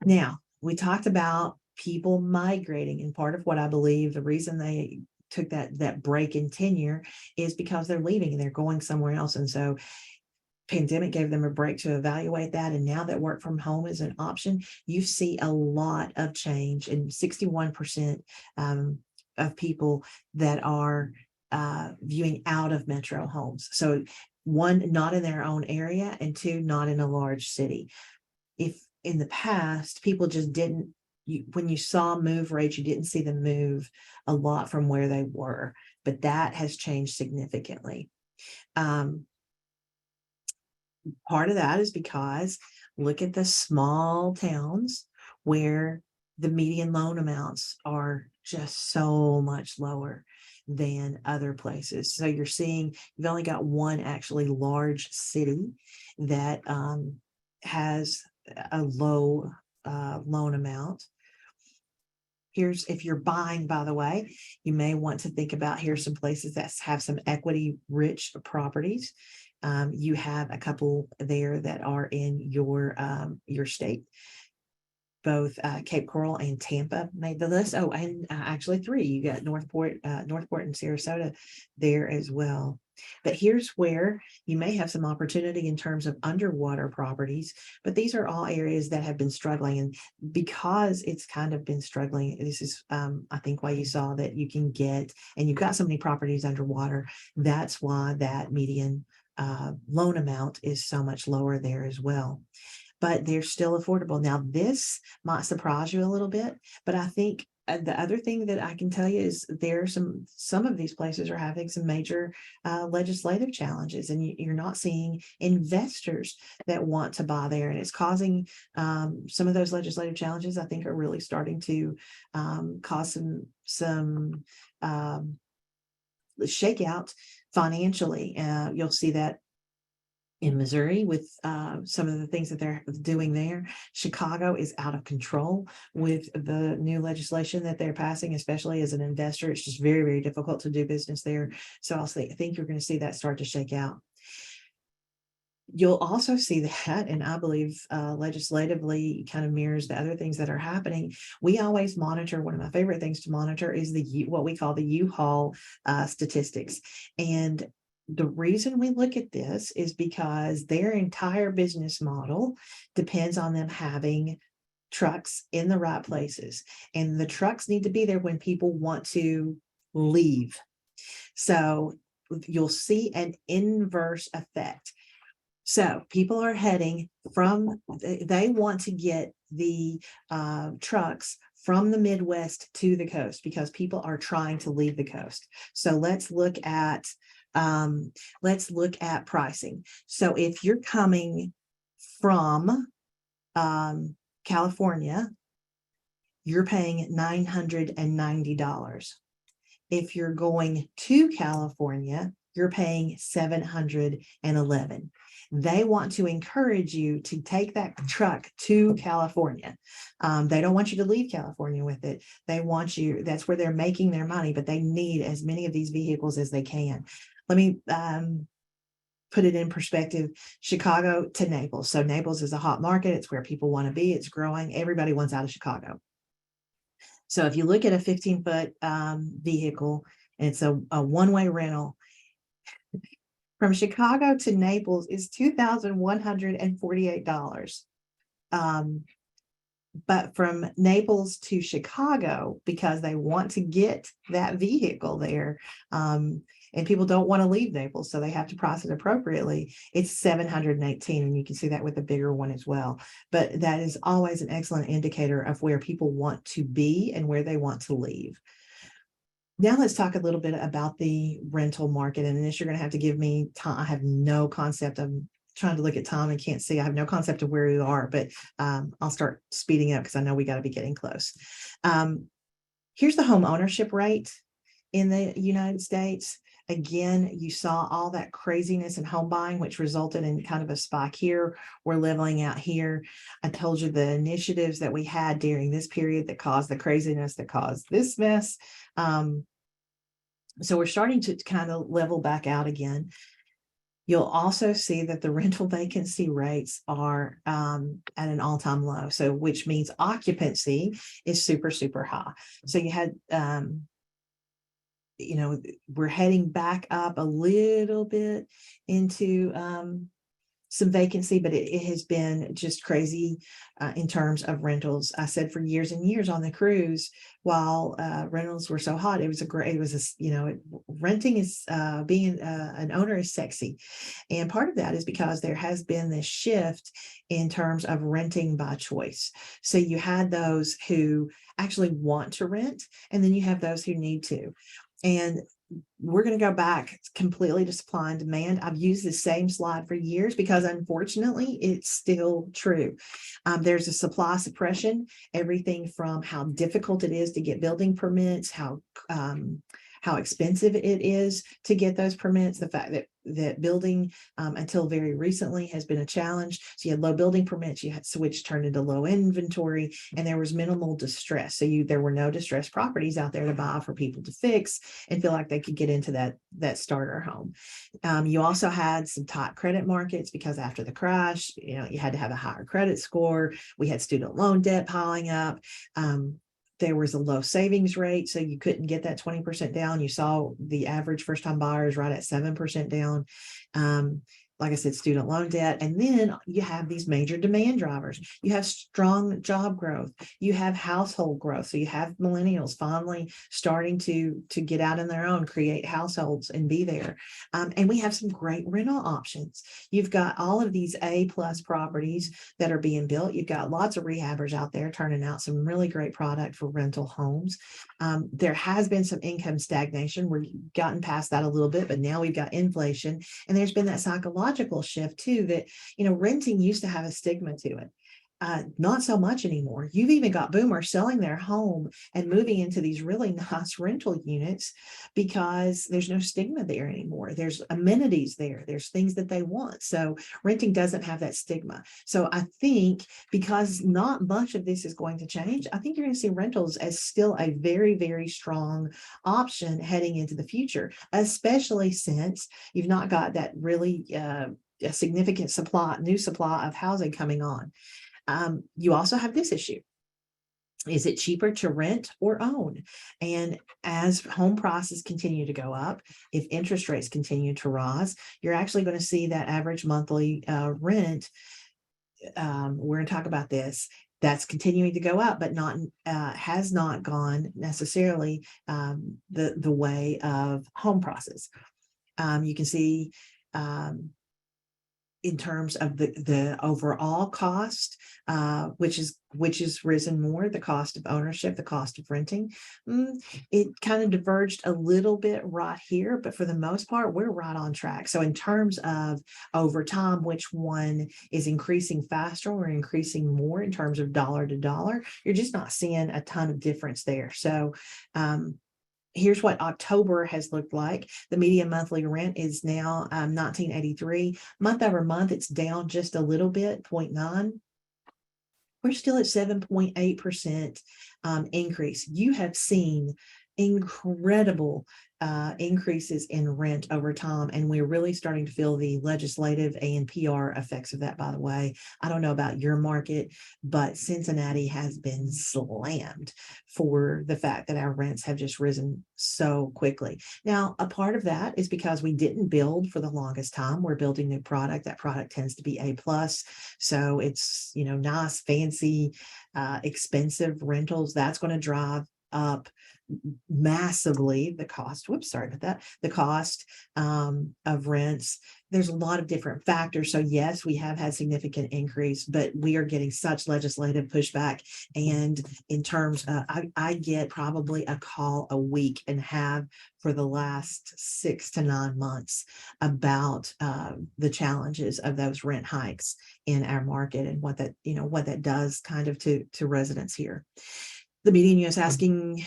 Now, we talked about people migrating, and part of what I believe the reason they took that break in tenure is because they're leaving and they're going somewhere else. And so pandemic gave them a break to evaluate that. And now that work from home is an option, you see a lot of change, and 61% of people that are viewing out of metro homes. So one, not in their own area, and two, not in a large city. If in the past, people just didn't, when you saw move rates, you didn't see them move a lot from where they were, but that has changed significantly. Part of that is because look at the small towns where the median loan amounts are just so much lower than other places. So you're seeing you've only got one actually large city that has a low loan amount. Here's, if you're buying, by the way, you may want to think about, here's some places that have some equity rich properties. You have a couple there that are in your state. Both Cape Coral and Tampa made the list. Oh, and actually 3. You got Northport and Sarasota there as well. But here's where you may have some opportunity in terms of underwater properties, but these are all areas that have been struggling. And because it's kind of been struggling, this is, I think, why you saw that you can get, and you've got so many properties underwater. That's why that median loan amount is so much lower there as well. But they're still affordable. Now, this might surprise you a little bit, but I think the other thing that I can tell you is there are some of these places are having some major legislative challenges, and you're not seeing investors that want to buy there, and it's causing some of those legislative challenges, I think, are really starting to cause some shakeout financially. You'll see that in Missouri with some of the things that they're doing there. Chicago is out of control with the new legislation that they're passing, especially as an investor. It's just very, very difficult to do business there. So I think you're going to see that start to shake out. You'll also see that, and I believe legislatively kind of mirrors the other things that are happening. We always monitor, one of my favorite things to monitor is what we call the U-Haul statistics. And the reason we look at this is because their entire business model depends on them having trucks in the right places. And the trucks need to be there when people want to leave. So you'll see an inverse effect. So people are heading from, they want to get the trucks from the Midwest to the coast because people are trying to leave the coast. So let's look at pricing. So if you're coming from California, you're paying $990. If you're going to California, you're paying $711. They want to encourage you to take that truck to California. They don't want you to leave California with it. They want you, that's where they're making their money, but they need as many of these vehicles as they can. Let me put it in perspective. Chicago to Naples. So Naples is a hot market. It's where people want to be. It's growing. Everybody wants out of Chicago. So if you look at a 15-foot vehicle, and it's a one-way rental, from Chicago to Naples is $2,148. But from Naples to Chicago, because they want to get that vehicle there, and people don't want to leave Naples, so they have to price it appropriately, it's $718, and you can see that with the bigger one as well. But that is always an excellent indicator of where people want to be and where they want to leave. Now let's talk a little bit about the rental market. And this, you're going to have to give me time. I have no concept of trying to look at time and can't see. I have no concept of where we are, but I'll start speeding up because I know we got to be getting close. Here's the home ownership rate in the United States. Again, you saw all that craziness in home buying, which resulted in kind of a spike here. We're leveling out here. I told you the initiatives that we had during this period that caused the craziness, that caused this mess. So we're starting to kind of level back out again. You'll also see that the rental vacancy rates are at an all-time low. So which means occupancy is super, super high. So you had, we're heading back up a little bit into some vacancy, but it has been just crazy in terms of rentals. I said for years and years on the cruise, while rentals were so hot, renting is being an owner is sexy. And part of that is because there has been this shift in terms of renting by choice. So you had those who actually want to rent, and then you have those who need to. And we're going to go back completely to supply and demand. I've used the same slide for years because unfortunately it's still true. There's a supply suppression, everything from how difficult it is to get building permits, how expensive it is to get those permits, the fact that building until very recently has been a challenge. So you had low building permits, you had switch turned into low inventory, and there was minimal distress. So there were no distressed properties out there to buy for people to fix and feel like they could get into that starter home. You also had some tight credit markets because after the crash, you had to have a higher credit score. We had student loan debt piling up. There was a low savings rate, so you couldn't get that 20% down. You saw the average first-time buyers right at 7% down. Like I said, student loan debt. And then you have these major demand drivers. You have strong job growth. You have household growth. So you have millennials finally starting to get out on their own, create households and be there. And we have some great rental options. You've got all of these A+ properties that are being built. You've got lots of rehabbers out there turning out some really great product for rental homes. There has been some income stagnation. We've gotten past that a little bit, but now we've got inflation. And there's been that psychological shift too, that renting used to have a stigma to it. Not so much anymore. You've even got boomers selling their home and moving into these really nice rental units because there's no stigma there anymore. There's amenities there. There's things that they want. So renting doesn't have that stigma. So I think because not much of this is going to change, I think you're going to see rentals as still a very, very strong option heading into the future, especially since you've not got that really a significant new supply of housing coming on. You also have this issue. Is it cheaper to rent or own? And as home prices continue to go up, if interest rates continue to rise, you're actually going to see that average monthly rent. We're going to talk about this. That's continuing to go up, but has not gone necessarily the way of home prices. You can see in terms of the overall cost, which is risen more, the cost of ownership, the cost of renting, it kind of diverged a little bit right here, but for the most part, we're right on track. So in terms of over time, which one is increasing faster or increasing more in terms of dollar to dollar, you're just not seeing a ton of difference there. So here's what October has looked like. The median monthly rent is now $19.83. Month over month, it's down just a little bit, 0.9. We're still at 7.8% increase. You have seen incredible increases in rent over time, and we're really starting to feel the legislative and PR effects of that. By the way, I don't know about your market, but Cincinnati has been slammed for the fact that our rents have just risen so quickly. Now, a part of that is because we didn't build for the longest time. We're building new product. That product tends to be A+, so it's nice, fancy, expensive rentals. That's going to drive up massively the cost. Whoops, sorry about that. The cost of rents. There's a lot of different factors. So yes, we have had significant increase, but we are getting such legislative pushback. And in terms of, I get probably a call a week and have for the last 6 to 9 months about the challenges of those rent hikes in our market and what that does kind of to residents here. The median US asking,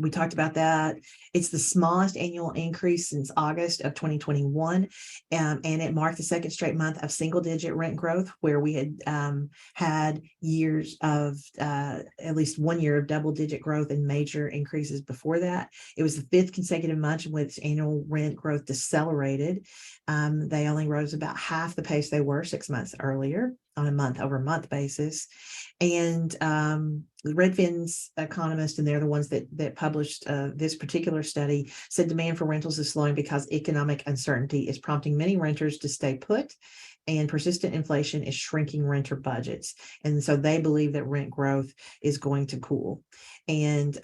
we talked about that. It's the smallest annual increase since August of 2021. And it marked the second straight month of single digit rent growth, where we had had years of at least 1 year of double digit growth and major increases before that. It was the 5th consecutive month in which annual rent growth decelerated. They only rose about half the pace they were 6 months earlier on a month over month basis. And Redfin's economists, and they're the ones that published this particular study, said demand for rentals is slowing because economic uncertainty is prompting many renters to stay put, and persistent inflation is shrinking renter budgets. And so they believe that rent growth is going to cool. And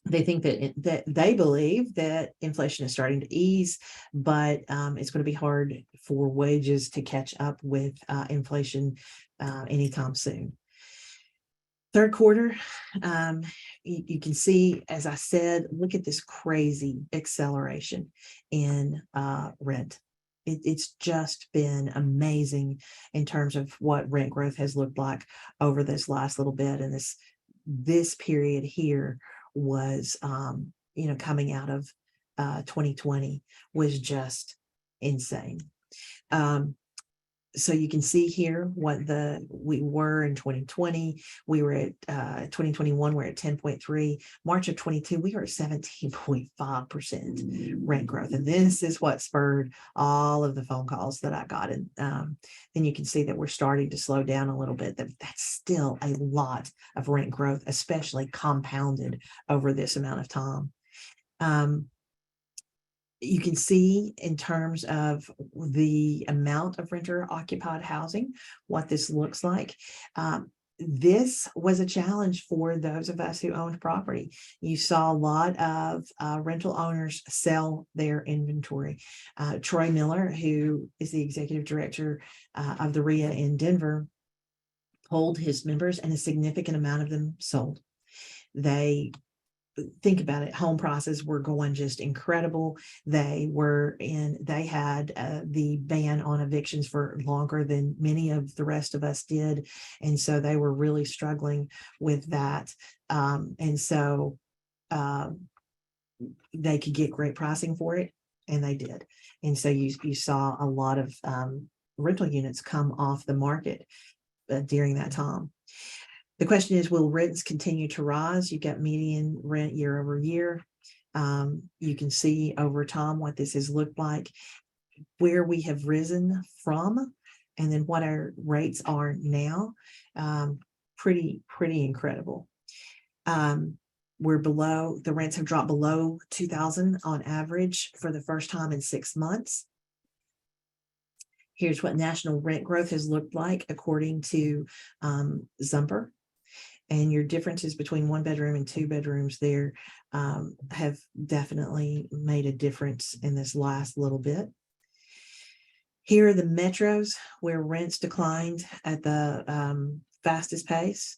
they think that they believe that inflation is starting to ease, but it's going to be hard for wages to catch up with inflation anytime soon. Third quarter, you can see, as I said, look at this crazy acceleration in rent. It's just been amazing in terms of what rent growth has looked like over this last little bit. And this period here was, coming out of 2020 was just insane. So you can see here what we were in 2020. We were at 2021, we're at 10.3. March of 22, we were at 17.5% rent growth. And this is what spurred all of the phone calls that I got. And then you can see that we're starting to slow down a little bit. That's still a lot of rent growth, especially compounded over this amount of time. You can see in terms of the amount of renter occupied housing, what this looks like. This was a challenge for those of us who owned property. You saw a lot of rental owners sell their inventory. Troy Miller, who is the executive director of the REIA in Denver, polled his members, and a significant amount of them sold. Think about it, home prices were going just incredible. They had the ban on evictions for longer than many of the rest of us did. And so they were really struggling with that. And so they could get great pricing for it, and they did. And so you saw a lot of rental units come off the market during that time. The question is, will rents continue to rise? You've got median rent year over year. You can see over time what this has looked like, where we have risen from, and then what our rates are now. Pretty incredible. The rents have dropped below $2,000 on average for the first time in 6 months. Here's what national rent growth has looked like according to Zumper. And your differences between 1 bedroom and 2 bedrooms there have definitely made a difference in this last little bit. Here are the metros where rents declined at the fastest pace.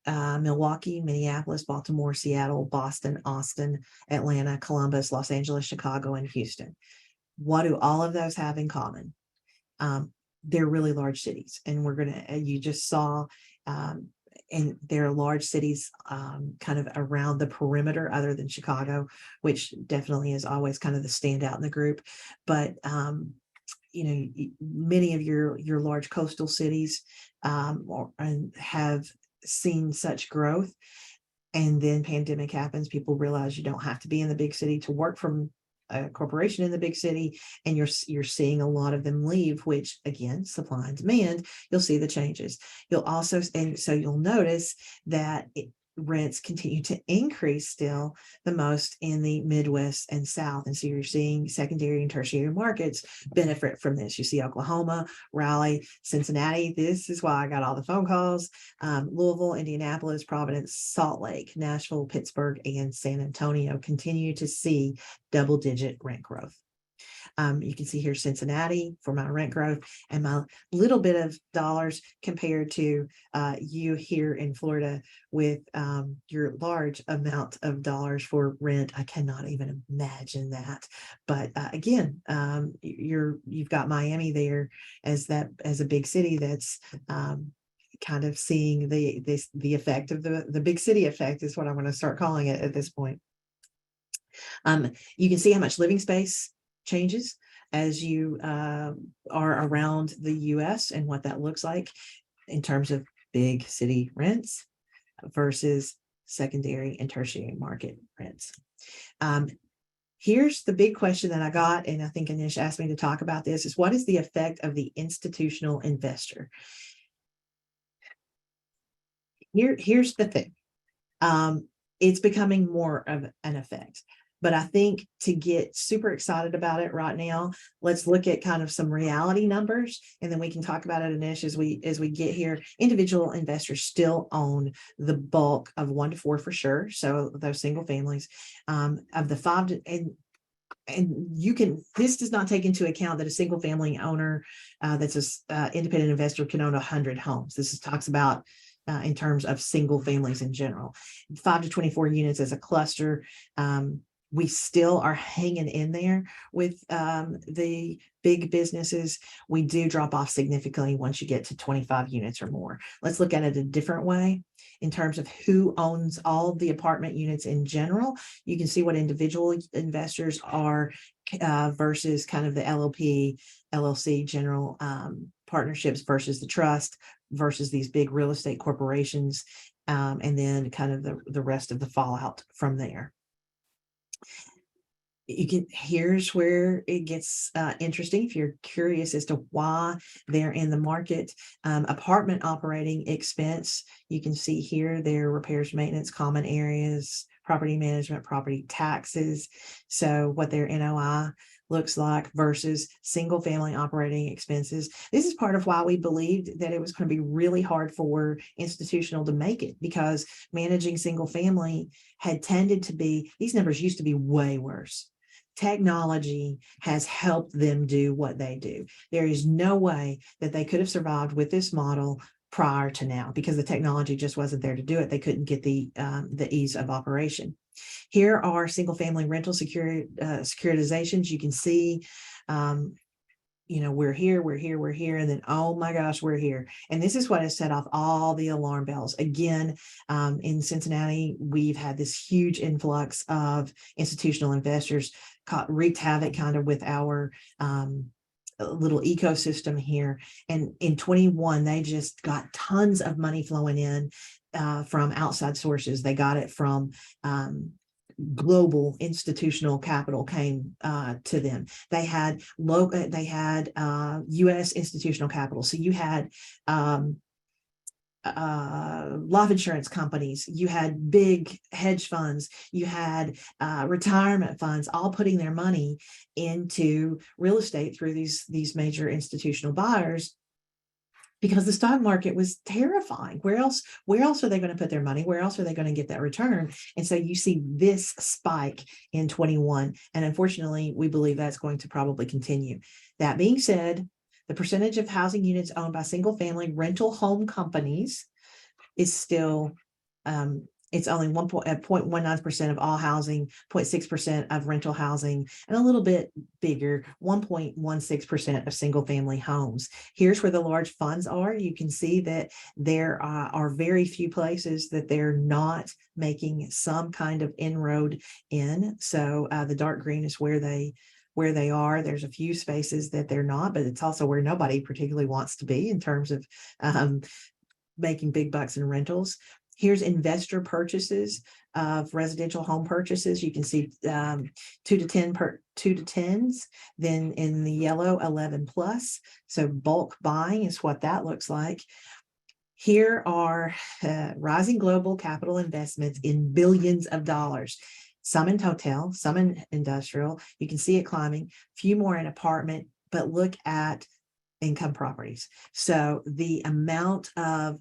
Milwaukee, Minneapolis, Baltimore, Seattle, Boston, Austin, Atlanta, Columbus, Los Angeles, Chicago, and Houston. What do all of those have in common? They're really large cities, and you just saw, and there are large cities kind of around the perimeter other than Chicago, which definitely is always kind of the standout in the group. But, many of your large coastal cities have seen such growth. And then pandemic happens. People realize you don't have to be in the big city to work from a corporation in the big city, and you're seeing a lot of them leave, which again, supply and demand, you'll see the changes. You'll notice that rents continue to increase still the most in the Midwest and South. And so you're seeing secondary and tertiary markets benefit from this. You see Oklahoma, Raleigh, Cincinnati. This is why I got all the phone calls. Louisville, Indianapolis, Providence, Salt Lake, Nashville, Pittsburgh, and San Antonio continue to see double-digit rent growth. You can see here Cincinnati for my rent growth and my little bit of dollars compared to you here in Florida with your large amount of dollars for rent. I cannot even imagine that. But again, you've got Miami there as a big city that's kind of seeing the effect of the big city effect is what I'm going to start calling it at this point. You can see how much living space changes as you are around the US and what that looks like in terms of big city rents versus secondary and tertiary market rents. Here's the big question that I got, and I think Anish asked me to talk about this, is what is the effect of the institutional investor? Here's the thing. It's becoming more of an effect. But I think to get super excited about it right now, let's look at kind of some reality numbers, and then we can talk about it, Anish, as we get here. Individual investors still own the bulk of 1 to 4 for sure. So those single families of the 5 to, and you can, this does not take into account that a single family owner that's a independent investor can own 100 homes. This talks about in terms of single families in general, 5 to 24 units as a cluster. We still are hanging in there with the big businesses. We do drop off significantly once you get to 25 units or more. Let's look at it a different way in terms of who owns all the apartment units in general. You can see what individual investors are versus kind of the LLP, LLC, general partnerships versus the trust versus these big real estate corporations, and then kind of the rest of the fallout from there. Here's where it gets interesting if you're curious as to why they're in the market. Apartment operating expense, you can see here their repairs, maintenance, common areas, property management, property taxes. So what their NOI looks like versus single family operating expenses. This is part of why we believed that it was going to be really hard for institutional to make it, because managing single family had tended to be, these numbers used to be way worse. Technology has helped them do what they do. There is no way that they could have survived with this model prior to now, because the technology just wasn't there to do it. They couldn't get the ease of operation. Here are single family rental securitizations. You can see, we're here, and then, oh my gosh, we're here. And this is what has set off all the alarm bells. Again, in Cincinnati, we've had this huge influx of institutional investors, wreaked havoc kind of with our little ecosystem here. And in 21, they just got tons of money flowing in from outside sources. They got it from global institutional capital came to them. They had U.S. institutional capital. So you had life insurance companies, you had big hedge funds, you had retirement funds, all putting their money into real estate through these major institutional buyers, because the stock market was terrifying. Where else are they going to put their money? Where else are they going to get that return? And so you see this spike in 21. And unfortunately, we believe that's going to probably continue. That being said, the percentage of housing units owned by single family rental home companies is still, it's only 0.19% of all housing, 0.6% of rental housing, and a little bit bigger, 1.16% of single family homes. Here's where the large funds are. You can see that there are very few places that they're not making some kind of inroad in. So the dark green is where they are. There's a few spaces that they're not, but it's also where nobody particularly wants to be in terms of making big bucks in rentals. Here's investor purchases of residential home purchases. You can see 2 to 10s. Then in the yellow, 11 plus. So bulk buying is what that looks like. Here are rising global capital investments in billions of dollars. Some in hotel, some in industrial. You can see it climbing, few more in apartment, but look at income properties. So the amount of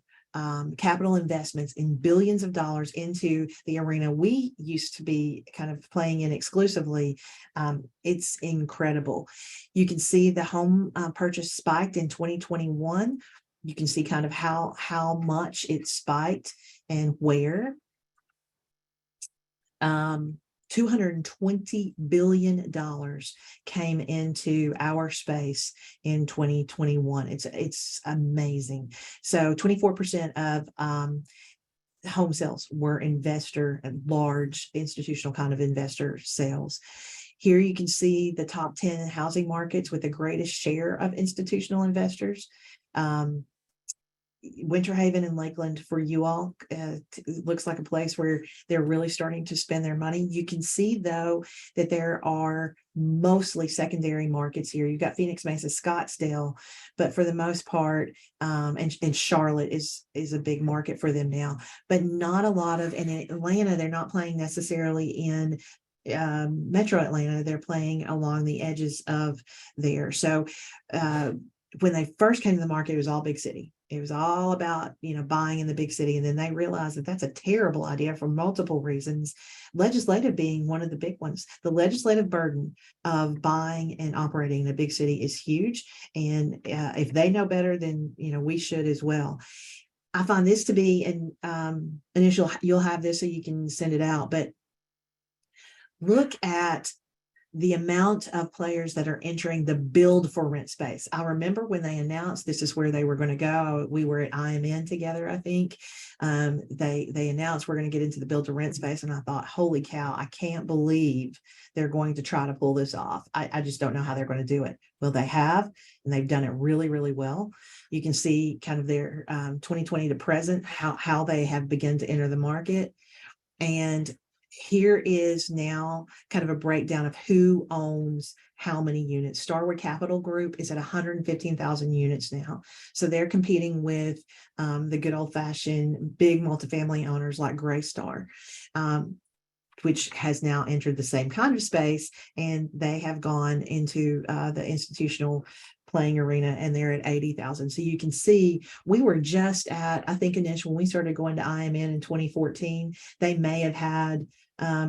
capital investments in billions of dollars into the arena we used to be kind of playing in exclusively, it's incredible. You can see the home purchase spiked in 2021. You can see kind of how much it spiked and where. $220 billion came into our space in 2021. It's amazing. So 24% of home sales were investor and large institutional kind of investor sales. Here you can see the top 10 housing markets with the greatest share of institutional investors. Winter Haven and Lakeland for you all looks like a place where they're really starting to spend their money. You can see though that there are mostly secondary markets here. You've got Phoenix Mesa, Scottsdale, but for the most part, and Charlotte is a big market for them now, but not a lot of, and in Atlanta, they're not playing necessarily in Metro Atlanta. They're playing along the edges of there. So when they first came to the market, it was all big city. It was all about, buying in the big city. And then they realized that that's a terrible idea for multiple reasons, legislative being one of the big ones. The legislative burden of buying and operating in a big city is huge. And if they know better, then, we should as well. I find this to be an initial, you'll have this so you can send it out, but look at the amount of players that are entering the build for rent space. I remember when they announced this is where they were going to go. We were at IMN together, I think. They announced we're going to get into the build to rent space. And I thought, holy cow, I can't believe they're going to try to pull this off. I just don't know how they're going to do it. Well, they have, and they've done it really, really well. You can see kind of their 2020 to present, how they have begun to enter the market. And here is now kind of a breakdown of who owns how many units. Starwood Capital Group is at 115,000 units now. So they're competing with the good old fashioned big multifamily owners like Greystar, which has now entered the same kind of space. And they have gone into the institutional playing arena, and they're at 80,000. So you can see we were just at, I think initially when we started going to IMN in 2014, they may have had, I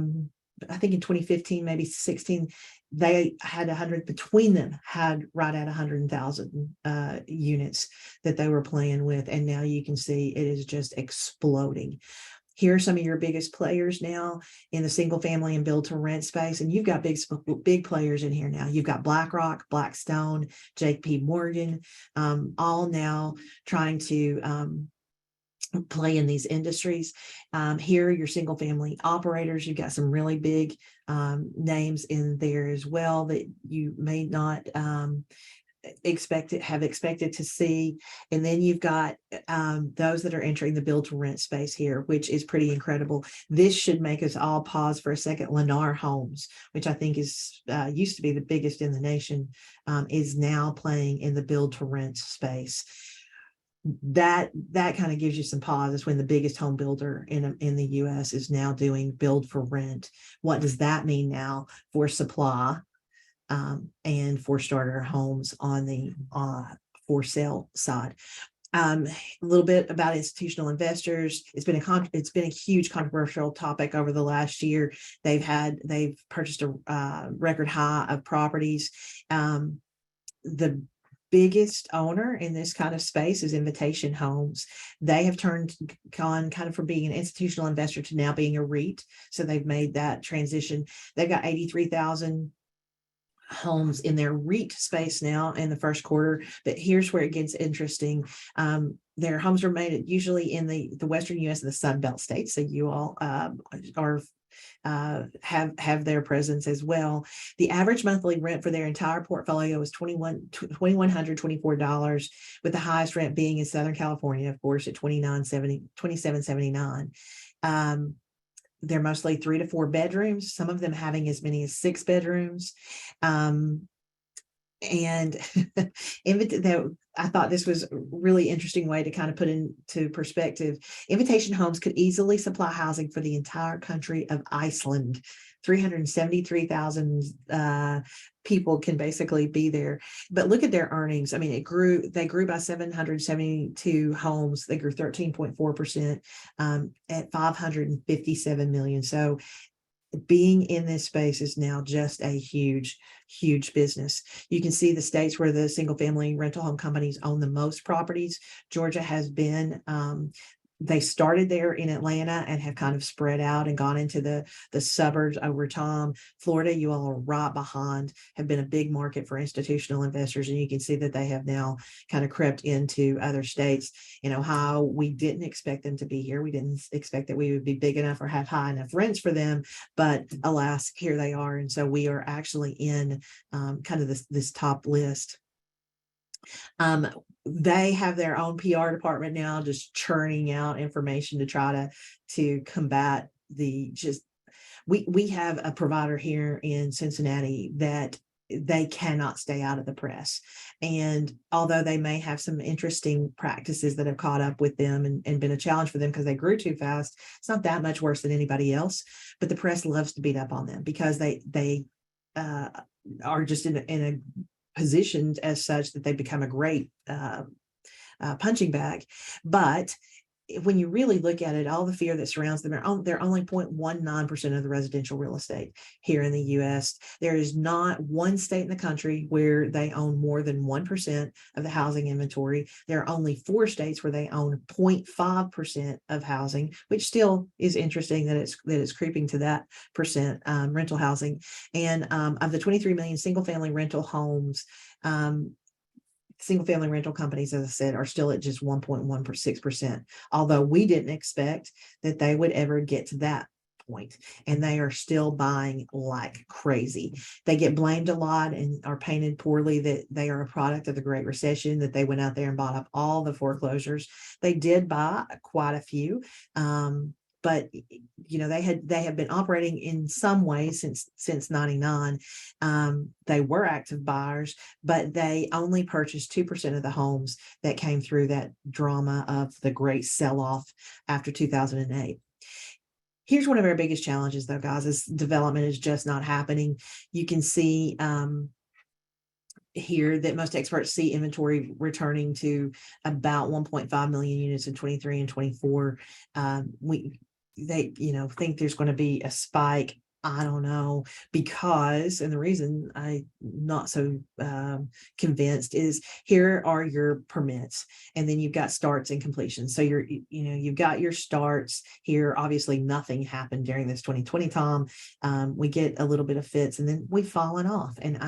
think in 2015, maybe 16, they had 100 between them, had right at 100,000 units that they were playing with. And now you can see it is just exploding. Here are some of your biggest players now in the single family and build to rent space. And you've got big players in here now. You've got BlackRock, Blackstone, JP Morgan, all now trying to play in these industries. Here are your single family operators. You've got some really big names in there as well that you may not have expected to see. And then you've got those that are entering the build to rent space here, which is pretty incredible. This should make us all pause for a second. Lennar Homes, which I think is used to be the biggest in the nation, is now playing in the build to rent space. That kind of gives you some pause when the biggest home builder in the US is now doing build for rent. What does that mean now for supply and for starter homes on the for sale side? A little bit about institutional investors. It's been a huge controversial topic over the last year. They've purchased a record high of properties. The biggest owner in this kind of space is Invitation Homes. They have gone kind of from being an institutional investor to now being a REIT. So they've made that transition. They've got 83,000 homes in their REIT space now in the first quarter. But here's where it gets interesting. Their homes are made usually in the Western US and the Sun Belt states. So you all have their presence as well. The average monthly rent for their entire portfolio is $2,124, with the highest rent being in Southern California, of course, at $27.79. They're mostly 3 to 4 bedrooms, some of them having as many as 6 bedrooms. And I thought this was a really interesting way to kind of put into perspective. Invitation Homes could easily supply housing for the entire country of Iceland. 373,000 people can basically be there. But look at their earnings. I mean, they grew by 772 homes. They grew 13.4% at 557 million. So being in this space is now just a huge business. You can see the states where the single family rental home companies own the most properties. Georgia has been, they started there in Atlanta and have kind of spread out and gone into the suburbs over time. Florida, you all are right behind, have been a big market for institutional investors. And you can see that they have now kind of crept into other states. In Ohio, we didn't expect them to be here. We didn't expect that we would be big enough or have high enough rents for them, but alas, here they are. And so we are actually in kind of this top list. They have their own PR department now, just churning out information to try to combat we have a provider here in Cincinnati that they cannot stay out of the press. And although they may have some interesting practices that have caught up with them and been a challenge for them because they grew too fast, it's not that much worse than anybody else. But the press loves to beat up on them because they are just in a positioned as such that they become a great punching bag. But when you really look at it, all the fear that surrounds them, they're only 0.19% of the residential real estate here in the U.S. There is not one state in the country where they own more than 1% of the housing inventory. There are only 4 states where they own 0.5% of housing, which still is interesting that it's creeping to that percent rental housing. And of the 23 million single family rental homes, single family rental companies, as I said, are still at just 1.16%, although we didn't expect that they would ever get to that point, and they are still buying like crazy. They get blamed a lot and are painted poorly that they are a product of the Great Recession, that they went out there and bought up all the foreclosures. They did buy quite a few, but they have been operating in some ways since 99. They were active buyers, but they only purchased 2% of the homes that came through that drama of the great sell-off after 2008. Here's one of our biggest challenges, though, guys, is development is just not happening. You can see here that most experts see inventory returning to about 1.5 million units in 23 and 24. They think there's going to be a spike. I don't know, because, and the reason I'm not so convinced is here are your permits, and then you've got starts and completions. So you've got your starts here. Obviously, nothing happened during this 2020 time. We get a little bit of fits, and then we've fallen off. And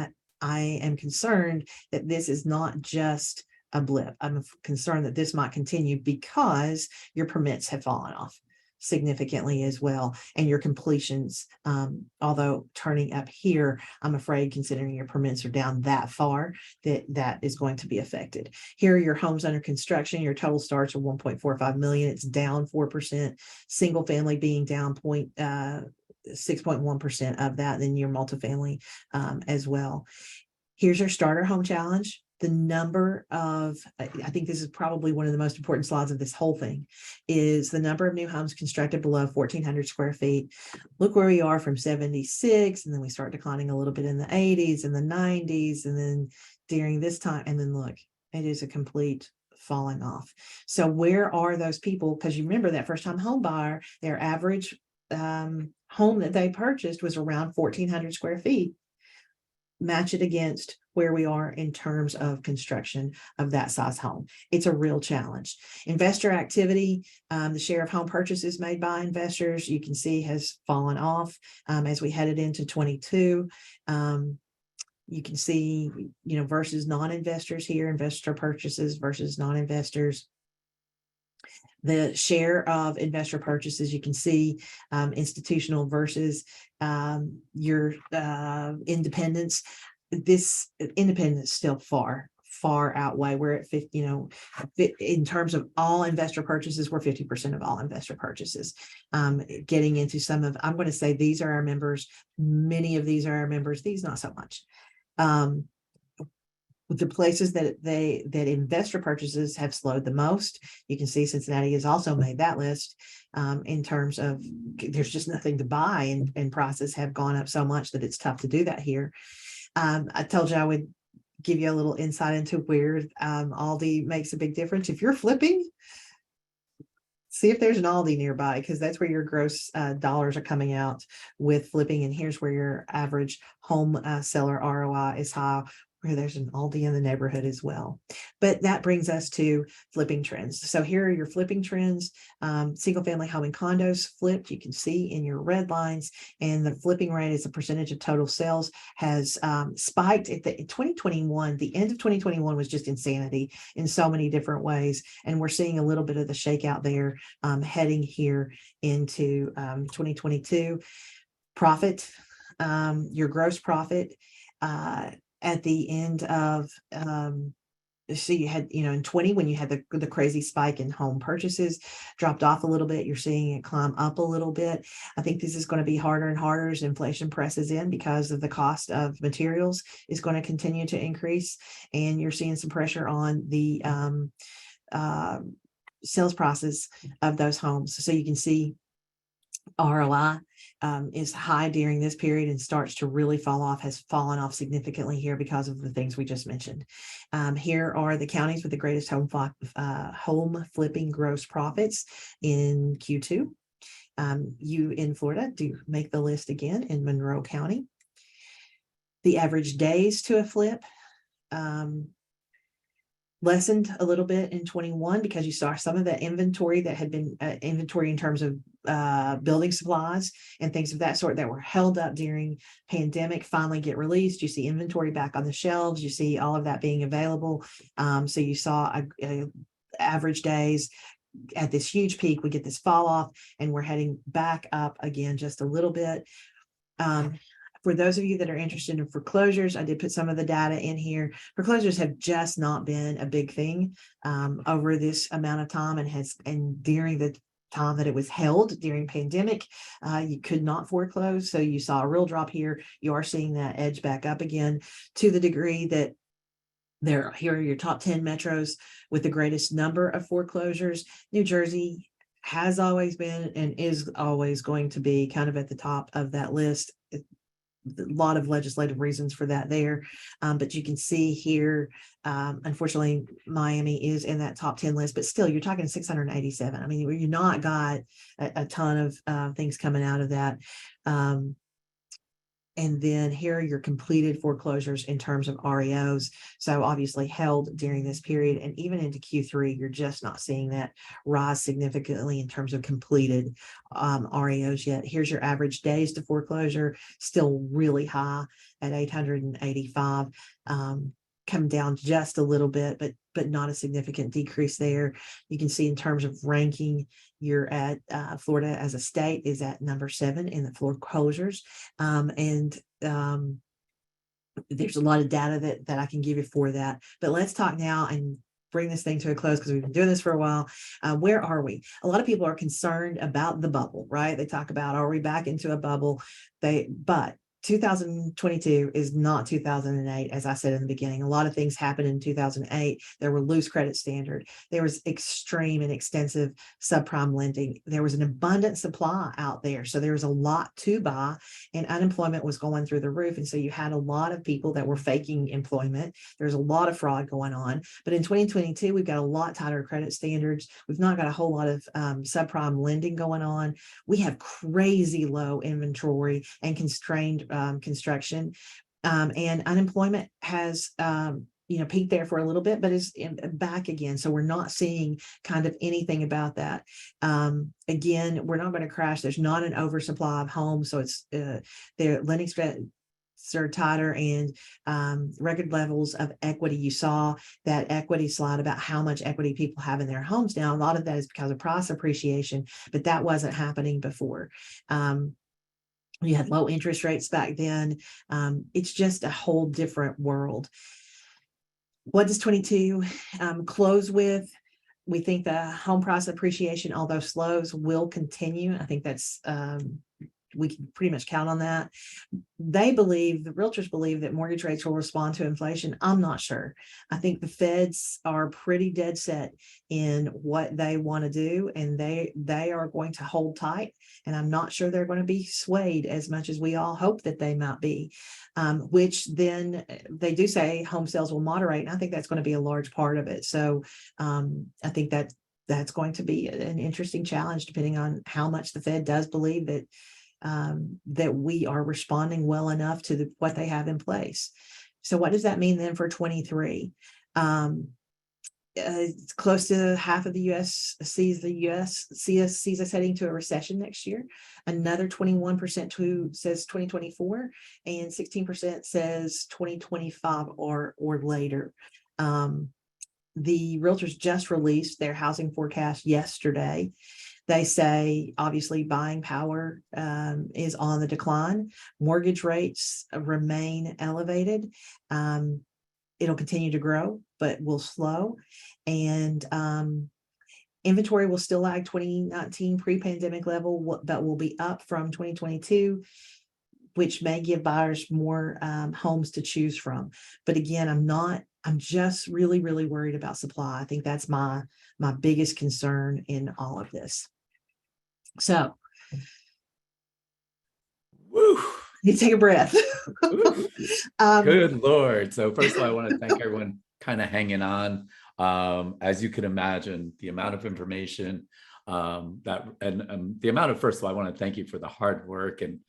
I am concerned that this is not just a blip. I'm concerned that this might continue because your permits have fallen off significantly as well, and your completions, although turning up here, I'm afraid, considering your permits are down that far, that is going to be affected. Here are your homes under construction. Your total starts are 1.45 million. It's down 4%. Single family being down 6.1% of that, then your multifamily as well. Here's your starter home challenge. The number of, I think this is probably one of the most important slides of this whole thing, is the number of new homes constructed below 1,400 square feet. Look where we are from 76, and then we start declining a little bit in the 80s and the 90s, and then during this time, and then look, it is a complete falling off. So where are those people? Because you remember that first time home buyer, their average home that they purchased was around 1,400 square feet. Match it against where we are in terms of construction of that size home. It's a real challenge. Investor activity, the share of home purchases made by investors, you can see, has fallen off as we headed into 22. You can see, versus non-investors here, investor purchases versus non-investors. The share of investor purchases, you can see institutional versus your independents. This independents still far outweigh. We're at 50, in terms of all investor purchases, we're 50% of all investor purchases. Getting into some of, I'm going to say these are our members. Many of these are our members. These not so much. the places that investor purchases have slowed the most. You can see Cincinnati has also made that list, in terms of there's just nothing to buy, and prices have gone up so much that it's tough to do that here. I told you I would give you a little insight into where Aldi makes a big difference. If you're flipping, see if there's an Aldi nearby, because that's where your gross dollars are coming out with flipping. And here's where your average home seller ROI is high, where there's an Aldi in the neighborhood as well. But that brings us to flipping trends. So here are your flipping trends. Single family home and condos flipped, you can see in your red lines, and the flipping rate as a percentage of total sales has spiked at the 2021. The end of 2021 was just insanity in so many different ways. And we're seeing a little bit of the shakeout there, heading here into 2022. Profit, your gross profit, at the end of so you had, in 20, when you had the crazy spike in home purchases, dropped off a little bit. You're seeing it climb up a little bit. I think this is going to be harder and harder as inflation presses in, because of the cost of materials is going to continue to increase, and you're seeing some pressure on the sales prices of those homes. So you can see ROI is high during this period and starts to really fall off, has fallen off significantly here because of the things we just mentioned. Here are the counties with the greatest home flipping gross profits in Q2. You in Florida do make the list again in Monroe County. The average days to a flip lessened a little bit in 21, because you saw some of the inventory that had been inventory in terms of building supplies and things of that sort that were held up during pandemic finally get released. You see inventory back on the shelves. You see all of that being available. So you saw a average days at this huge peak. We get this fall off, and we're heading back up again just a little bit. For those of you that are interested in foreclosures, I did put some of the data in here. Foreclosures have just not been a big thing over this amount of time, and during the time that it was held during pandemic, you could not foreclose. So you saw a real drop here. You are seeing that edge back up again, to the degree that here are your top 10 metros with the greatest number of foreclosures. New Jersey has always been and is always going to be kind of at the top of that list. A lot of legislative reasons for that there. But you can see here, unfortunately, Miami is in that top 10 list, but still you're talking 687. I mean, you're not got a ton of things coming out of that. And then here are your completed foreclosures in terms of REOs. So obviously held during this period, and even into Q3, you're just not seeing that rise significantly in terms of completed REOs yet. Here's your average days to foreclosure, still really high at 885. Come down just a little bit, but not a significant decrease there. You can see in terms of ranking, you're at Florida as a state is at number 7 in the foreclosures. And there's a lot of data that I can give you for that. But let's talk now and bring this thing to a close, because we've been doing this for a while. Where are we? A lot of people are concerned about the bubble, right? They talk about, are we back into a bubble? But 2022 is not 2008. As I said in the beginning, a lot of things happened in 2008. There were loose credit standard. There was extreme and extensive subprime lending. There was an abundant supply out there. So there was a lot to buy, and unemployment was going through the roof. And so you had a lot of people that were faking employment. There's a lot of fraud going on. But in 2022, we've got a lot tighter credit standards. We've not got a whole lot of subprime lending going on. We have crazy low inventory and constrained construction, and unemployment has peaked there for a little bit, but is back again. So we're not seeing kind of anything about that. Again, we're not going to crash. There's not an oversupply of homes, so it's their lending spread are tighter, and record levels of equity. You saw that equity slide about how much equity people have in their homes now. A lot of that is because of price appreciation, but that wasn't happening before. You had low interest rates back then. It's just a whole different world. What does 22 close with? We think the home price appreciation, although slows, will continue. I think that's we can pretty much count on that. The realtors believe that mortgage rates will respond to inflation. I'm not sure. I think the feds are pretty dead set in what they want to do, and they are going to hold tight. And I'm not sure they're going to be swayed as much as we all hope that they might be, which then they do say home sales will moderate. And I think that's going to be a large part of it. So I think that's going to be an interesting challenge, depending on how much the Fed does believe that that we are responding well enough to what they have in place. So what does that mean then for 23? It's close to half of the U.S. sees us heading to a recession next year. Another 21% says 2024, and 16% says 2025 or later. The realtors just released their housing forecast yesterday. They say, obviously, buying power is on the decline. Mortgage rates remain elevated. It'll continue to grow, but will slow. And inventory will still lag 2019 pre-pandemic level, but will be up from 2022, which may give buyers more homes to choose from. But again, I'm just really, really worried about supply. I think that's my biggest concern in all of this. So, Woo. you take a breath. Good Lord. So first of all, I want to thank everyone kind of hanging on. As you can imagine, the amount of information the amount of, first of all, I want to thank you for the hard work and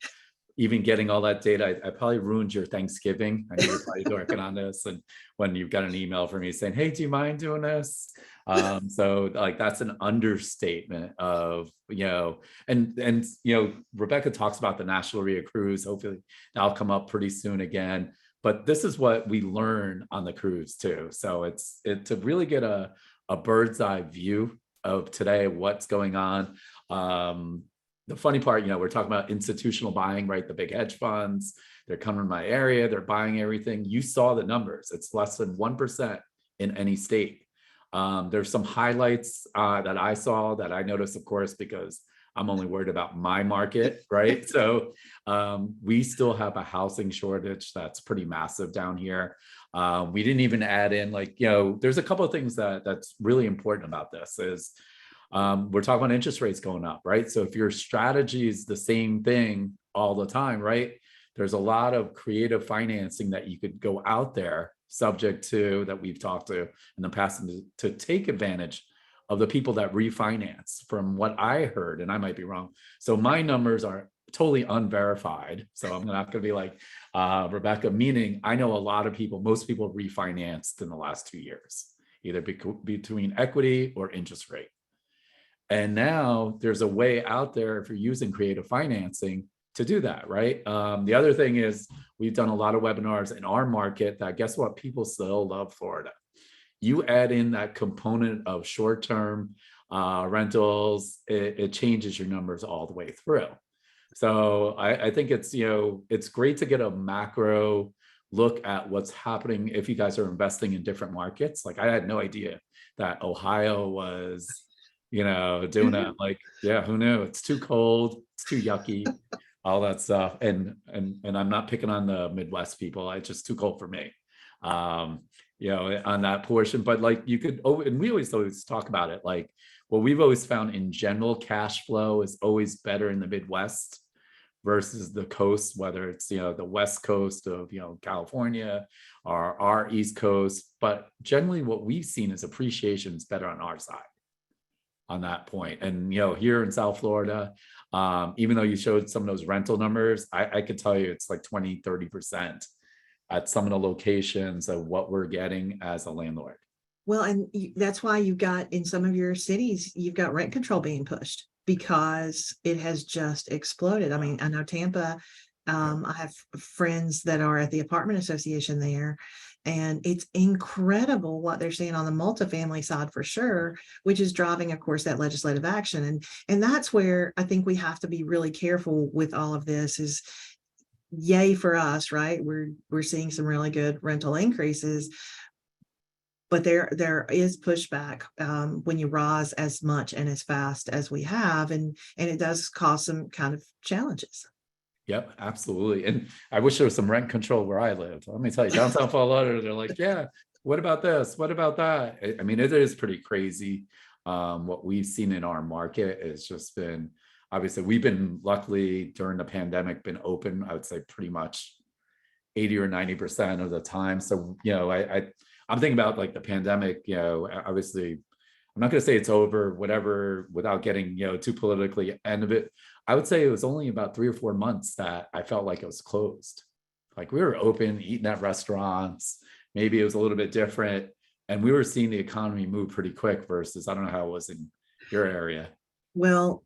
even getting all that data. I probably ruined your Thanksgiving. I know you're probably working on this, and when you've got an email from me saying, hey, do you mind doing this? So like, that's an understatement of, and Rebecca talks about the National REIA cruise. Hopefully that'll come up pretty soon again. But this is what we learn on the cruise too. So it's to really get a bird's eye view of today, what's going on. The funny part, we're talking about institutional buying, right? The big hedge funds, they're coming to my area, they're buying everything. You saw the numbers. It's less than 1% in any state. There's some highlights that I saw that I noticed, of course, because I'm only worried about my market, right? So we still have a housing shortage that's pretty massive down here. We didn't even add in, there's a couple of things that's really important about this is, we're talking about interest rates going up, right? So if your strategy is the same thing all the time, right? There's a lot of creative financing that you could go out there, subject to, that we've talked to in the past, to take advantage of the people that refinance, from what I heard, and I might be wrong. So my numbers are totally unverified. So I'm not going to be like Rebecca, meaning I know a lot of people, most people refinanced in the last 2 years, either between equity or interest rate. And now there's a way out there, if you're using creative financing, to do that, right? The other thing is, we've done a lot of webinars in our market that, guess what? People still love Florida. You add in that component of short-term rentals, it changes your numbers all the way through. So I think it's, it's great to get a macro look at what's happening if you guys are investing in different markets. Like, I had no idea that Ohio was, doing that. Like, yeah, who knew? It's too cold, it's too yucky, all that stuff. And I'm not picking on the Midwest people. It's just too cold for me, on that portion. But like, you could, and we always talk about it. Like, what we've always found in general, cash flow is always better in the Midwest versus the coast, whether it's, the West Coast of, California or our East Coast. But generally what we've seen is appreciation is better on our side on that point. And, here in South Florida, even though you showed some of those rental numbers, I could tell you it's like 20-30% at some of the locations of what we're getting as a landlord. Well, and that's why you've got, in some of your cities, you've got rent control being pushed, because it has just exploded. I mean, I know Tampa, I have friends that are at the apartment association there, and it's incredible what they're seeing on the multifamily side, for sure, which is driving, of course, that legislative action. And that's where I think we have to be really careful with all of this. Is yay for us, right? We're seeing some really good rental increases. but there is pushback when you rise as much and as fast as we have, and it does cause some kind of challenges. Yep, absolutely. And I wish there was some rent control where I live. Let me tell you, downtown Fort Lauderdale, they're like, yeah, what about this? What about that? I mean, it is pretty crazy. What we've seen in our market has just been, obviously, we've been luckily during the pandemic been open, I would say pretty much 80 or 90% of the time. So, I'm thinking about like the pandemic, obviously, I'm not going to say it's over, whatever, without getting, too politically end of it. I would say it was only about 3 or 4 months that I felt like it was closed. Like we were open, eating at restaurants. Maybe it was a little bit different. And we were seeing the economy move pretty quick versus, I don't know how it was in your area. Well,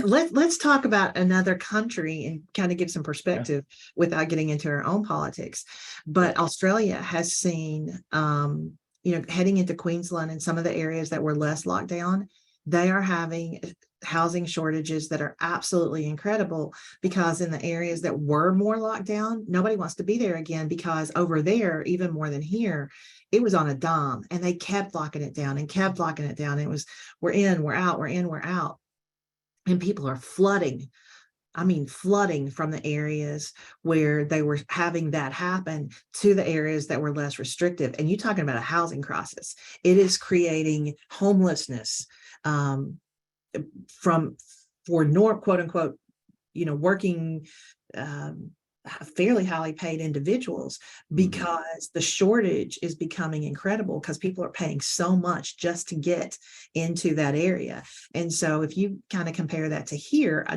let's talk about another country and kind of give some perspective without getting into our own politics. But Australia has seen, heading into Queensland and some of the areas that were less locked down, they are having housing shortages that are absolutely incredible, because in the areas that were more locked down, nobody wants to be there again, because over there, even more than here, it was on a dime, and they kept locking it down and kept locking it down. It was, we're in, we're out, we're in, we're out. And people are flooding. I mean, flooding from the areas where they were having that happen to the areas that were less restrictive. And you're talking about a housing crisis. It is creating homelessness for quote unquote, working fairly highly paid individuals, because the shortage is becoming incredible, because people are paying so much just to get into that area. And so if you kind of compare that to here, I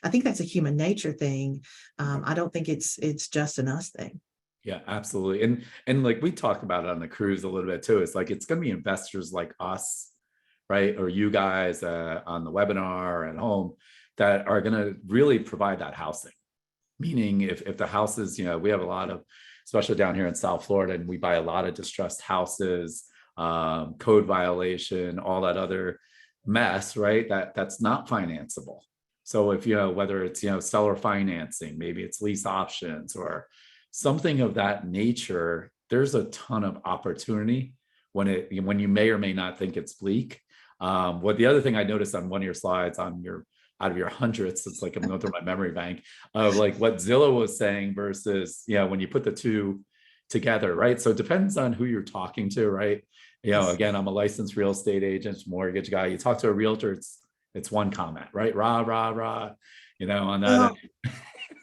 think that's a human nature thing. I don't think it's just an us thing. Yeah, absolutely. And like we talked about it on the cruise a little bit too. It's like, it's going to be investors like us, right? Or you guys on the webinar at home that are going to really provide that housing. Meaning if the houses, we have a lot of, especially down here in South Florida, and we buy a lot of distressed houses, code violation, all that other mess, right? That's not financeable. So if, whether it's, seller financing, maybe it's lease options or something of that nature, there's a ton of opportunity when you may or may not think it's bleak. What the other thing I noticed on one of your slides out of your hundreds, it's like I'm going through my memory bank of like what Zillow was saying versus, when you put the two together, right? So it depends on who you're talking to, right? Again, I'm a licensed real estate agent, mortgage guy. You talk to a realtor, it's one comment, right? Rah, rah, rah, on that. Well,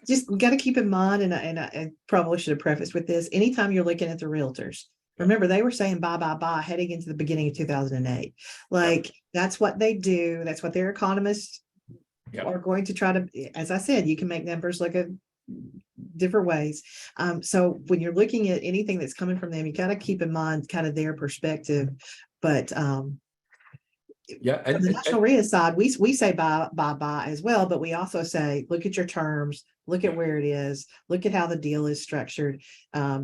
just got to keep in mind, and I probably should have prefaced with this, anytime you're looking at the realtors, remember, they were saying buy, buy, buy heading into the beginning of 2008. Like, that's what they do. That's what their economists are going to try to, as I said, you can make numbers look at different ways. So when you're looking at anything that's coming from them, you got to keep in mind kind of their perspective. But and the national REIA side, we say buy as well, but we also say look at your terms, look at where it is, look at how the deal is structured. A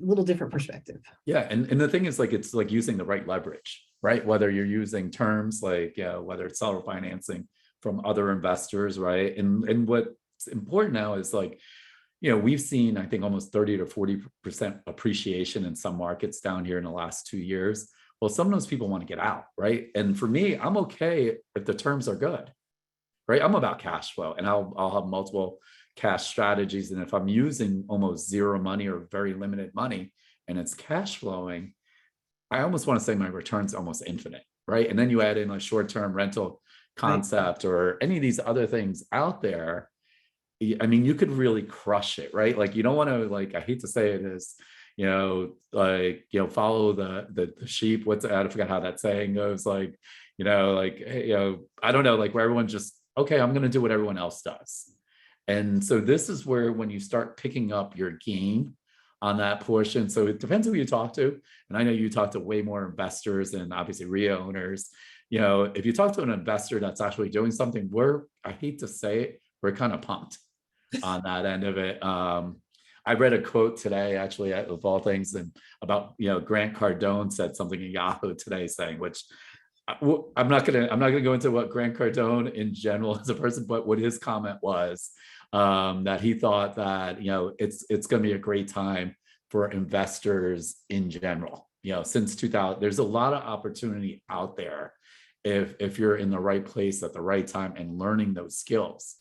little different perspective. Yeah, and the thing is, like, it's like using the right leverage, right? Whether you're using terms like, whether it's seller financing from other investors, right? And what's important now is, like, we've seen, I think, almost 30 to 40% appreciation in some markets down here in the last 2 years. Well, some of those people want to get out, right? And for me, I'm okay if the terms are good, right? I'm about cash flow, and I'll have multiple cash strategies. And if I'm using almost zero money or very limited money and it's cash flowing, I almost want to say my return's almost infinite, right? And then you add in a short-term rental concept or any of these other things out there. I mean, you could really crush it, right? Like, you don't want to, like, I hate to say it is, follow the sheep. I forgot how that saying goes. Like, I don't know, like, where everyone just, okay, I'm going to do what everyone else does. And so this is where, when you start picking up your game on that portion. So it depends who you talk to. And I know you talk to way more investors and obviously REIA owners. If you talk to an investor that's actually doing something, I hate to say it, we're kind of pumped on that end of it. I read a quote today, actually, of all things, and about, Grant Cardone said something in Yahoo today saying, which I'm not gonna go into what Grant Cardone in general as a person, but what his comment was, that he thought that, it's going to be a great time for investors in general. Since 2000, there's a lot of opportunity out there if you're in the right place at the right time and learning those skills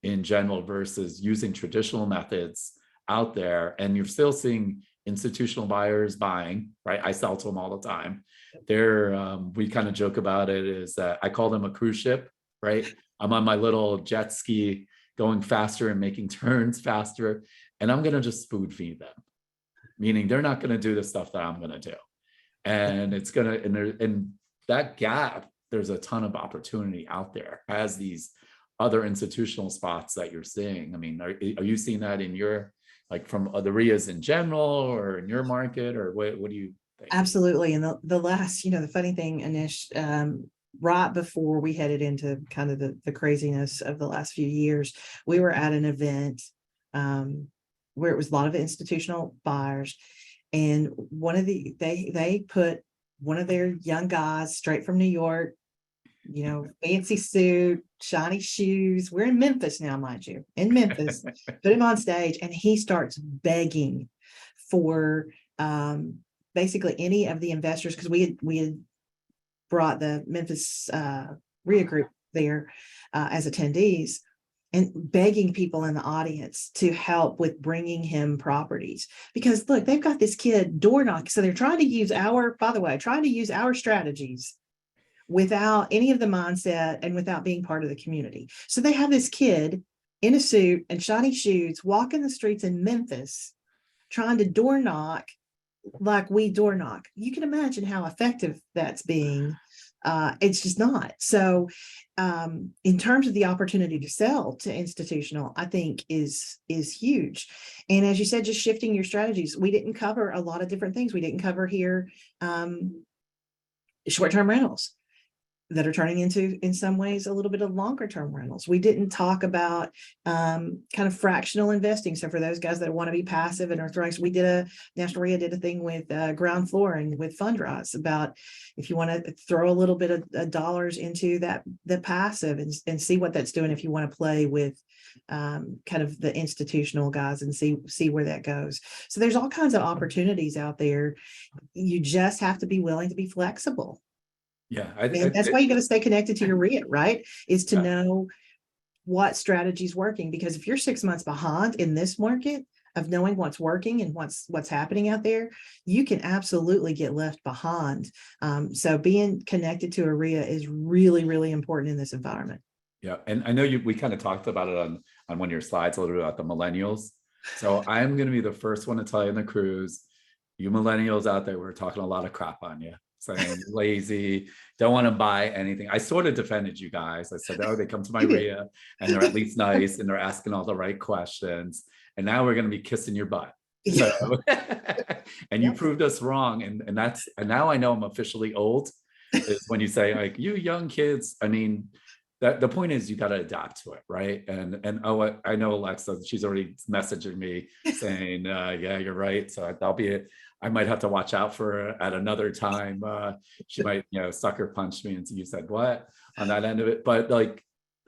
in general versus using traditional methods out there. And you're still seeing institutional buyers buying, right? I sell to them all the time. We kind of joke about it is that I call them a cruise ship, right? I'm on my little jet ski going faster and making turns faster, and I'm going to just spoon feed them, meaning they're not going to do the stuff that I'm going to do. And it's going to, and that gap, there's a ton of opportunity out there as these other institutional spots that you're seeing. I mean, are you seeing that in your, like from the REIAs in general or in your market, or what do you think? Absolutely. And the last, the funny thing, Anish, right before we headed into kind of the craziness of the last few years, we were at an event where it was a lot of institutional buyers. And they put one of their young guys straight from New York, fancy suit, shiny shoes. We're in Memphis now, mind you, in Memphis, put him on stage and he starts begging for basically any of the investors, because we had brought the Memphis REIA group there as attendees, and begging people in the audience to help with bringing him properties. Because look, they've got this kid door knocking. So they're trying to use our strategies without any of the mindset and without being part of the community. So they have this kid in a suit and shiny shoes walking the streets in Memphis, trying to door knock like we door knock. You can imagine how effective that's being. It's just not. So in terms of the opportunity to sell to institutional, I think is huge. And as you said, just shifting your strategies. We didn't cover a lot of different things. We didn't cover here short-term rentals that are turning into, in some ways, a little bit of longer term rentals. We didn't talk about kind of fractional investing. So for those guys that want to be passive and are throwing, National REIA did a thing with ground floor and with Fundrise about if you want to throw a little bit of dollars into the passive and see what that's doing if you want to play with kind of the institutional guys and see where that goes. So there's all kinds of opportunities out there. You just have to be willing to be flexible. Yeah, And that's why you got to stay connected to your REIA, right? Is to Yeah. know what strategy is working. Because if you're 6 months behind in this market of knowing what's working and what's happening out there, you can absolutely get left behind. So being connected to a REIA is really, really important in this environment. Yeah, and I know we kind of talked about it on one of your slides a little bit about the millennials. So I'm going to be the first one to tell you in the cruise, you millennials out there, we're talking a lot of crap on you, saying lazy, don't want to buy anything. I sort of defended you guys. I said, oh, they come to my REIA and they're at least nice and they're asking all the right questions. And now we're going to be kissing your butt. So, and you proved us wrong. And now I know I'm officially old, is when you say like, you young kids, I mean, the point is you got to adapt to it, right? And oh, I know Alexa, she's already messaging me saying, yeah, you're right. So I might have to watch out for her at another time. She might, sucker punch me and you said what on that end of it. But like,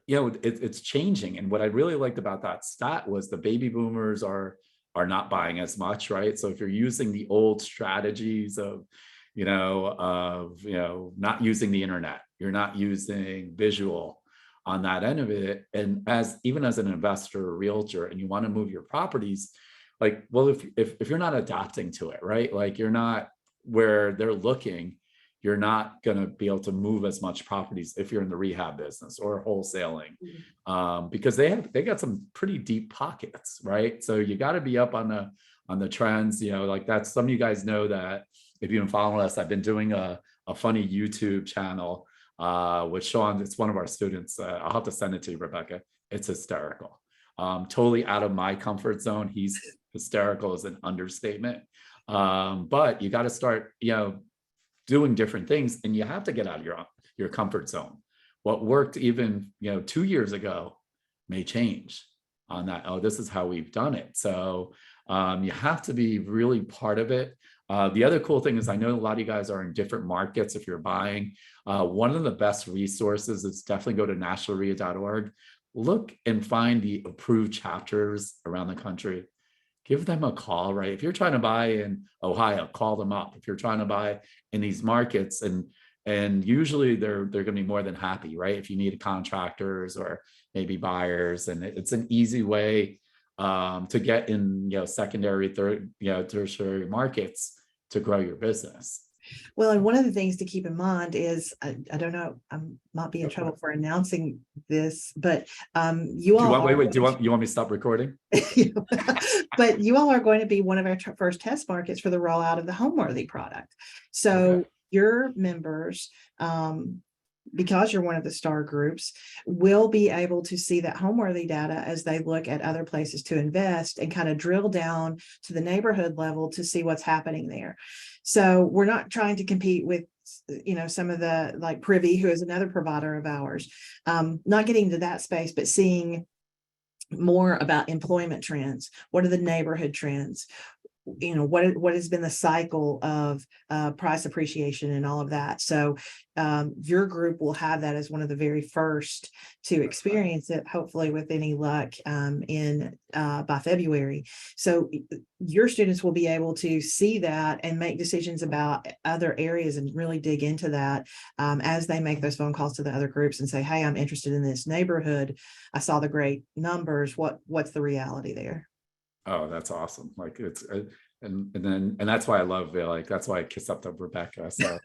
it's changing. And what I really liked about that stat was the baby boomers are not buying as much, right? So if you're using the old strategies of, not using the internet, you're not using visual on that end of it. And even as an investor or realtor, and you want to move your properties, like, well, if you're not adapting to it, right? Like you're not where they're looking, you're not going to be able to move as much properties if you're in the rehab business or wholesaling, because they got some pretty deep pockets, right? So you got to be up on the trends, like that's, some of you guys know that if you've been following us, I've been doing a funny YouTube channel with Sean. It's one of our students. I'll have to send it to you, Rebecca. It's hysterical. Totally out of my comfort zone. He's hysterical is an understatement. But you got to start, doing different things, and you have to get out of your comfort zone. What worked even, 2 years ago may change on that. Oh, this is how we've done it. So you have to be really part of it. The other cool thing is I know a lot of you guys are in different markets. If you're buying, one of the best resources is definitely go to nationalrea.org. Look and find the approved chapters around the country. give them a call, right? If you're trying to buy in Ohio, call them up. If you're trying to buy in these markets, and usually they're going to be more than happy, right? If you need contractors or maybe buyers, and it's an easy way to get in, secondary, tertiary markets to grow your business. Well, and one of the things to keep in mind is, I don't know, I might be in trouble for announcing this, but you all are Wait, do you want me to stop recording? but you all are going to be one of our first test markets for the rollout of the HomeWorthy product. So your members, because you're one of the star groups, will be able to see that HomeWorthy data as they look at other places to invest and kind of drill down to the neighborhood level to see what's happening there. So we're not trying to compete with, some of the, like Privy, who is another provider of ours, not getting to that space, but seeing more about employment trends. What are the neighborhood trends? What has been the cycle of price appreciation and all of that. So your group will have that as one of the very first to experience it, hopefully with any luck, by February. So your students will be able to see that and make decisions about other areas and really dig into that as they make those phone calls to the other groups and say, hey, I'm interested in this neighborhood. I saw the great numbers. What's the reality there? Oh, that's awesome. Like it's, and that's why I love it. Like, that's why I kiss up to Rebecca. So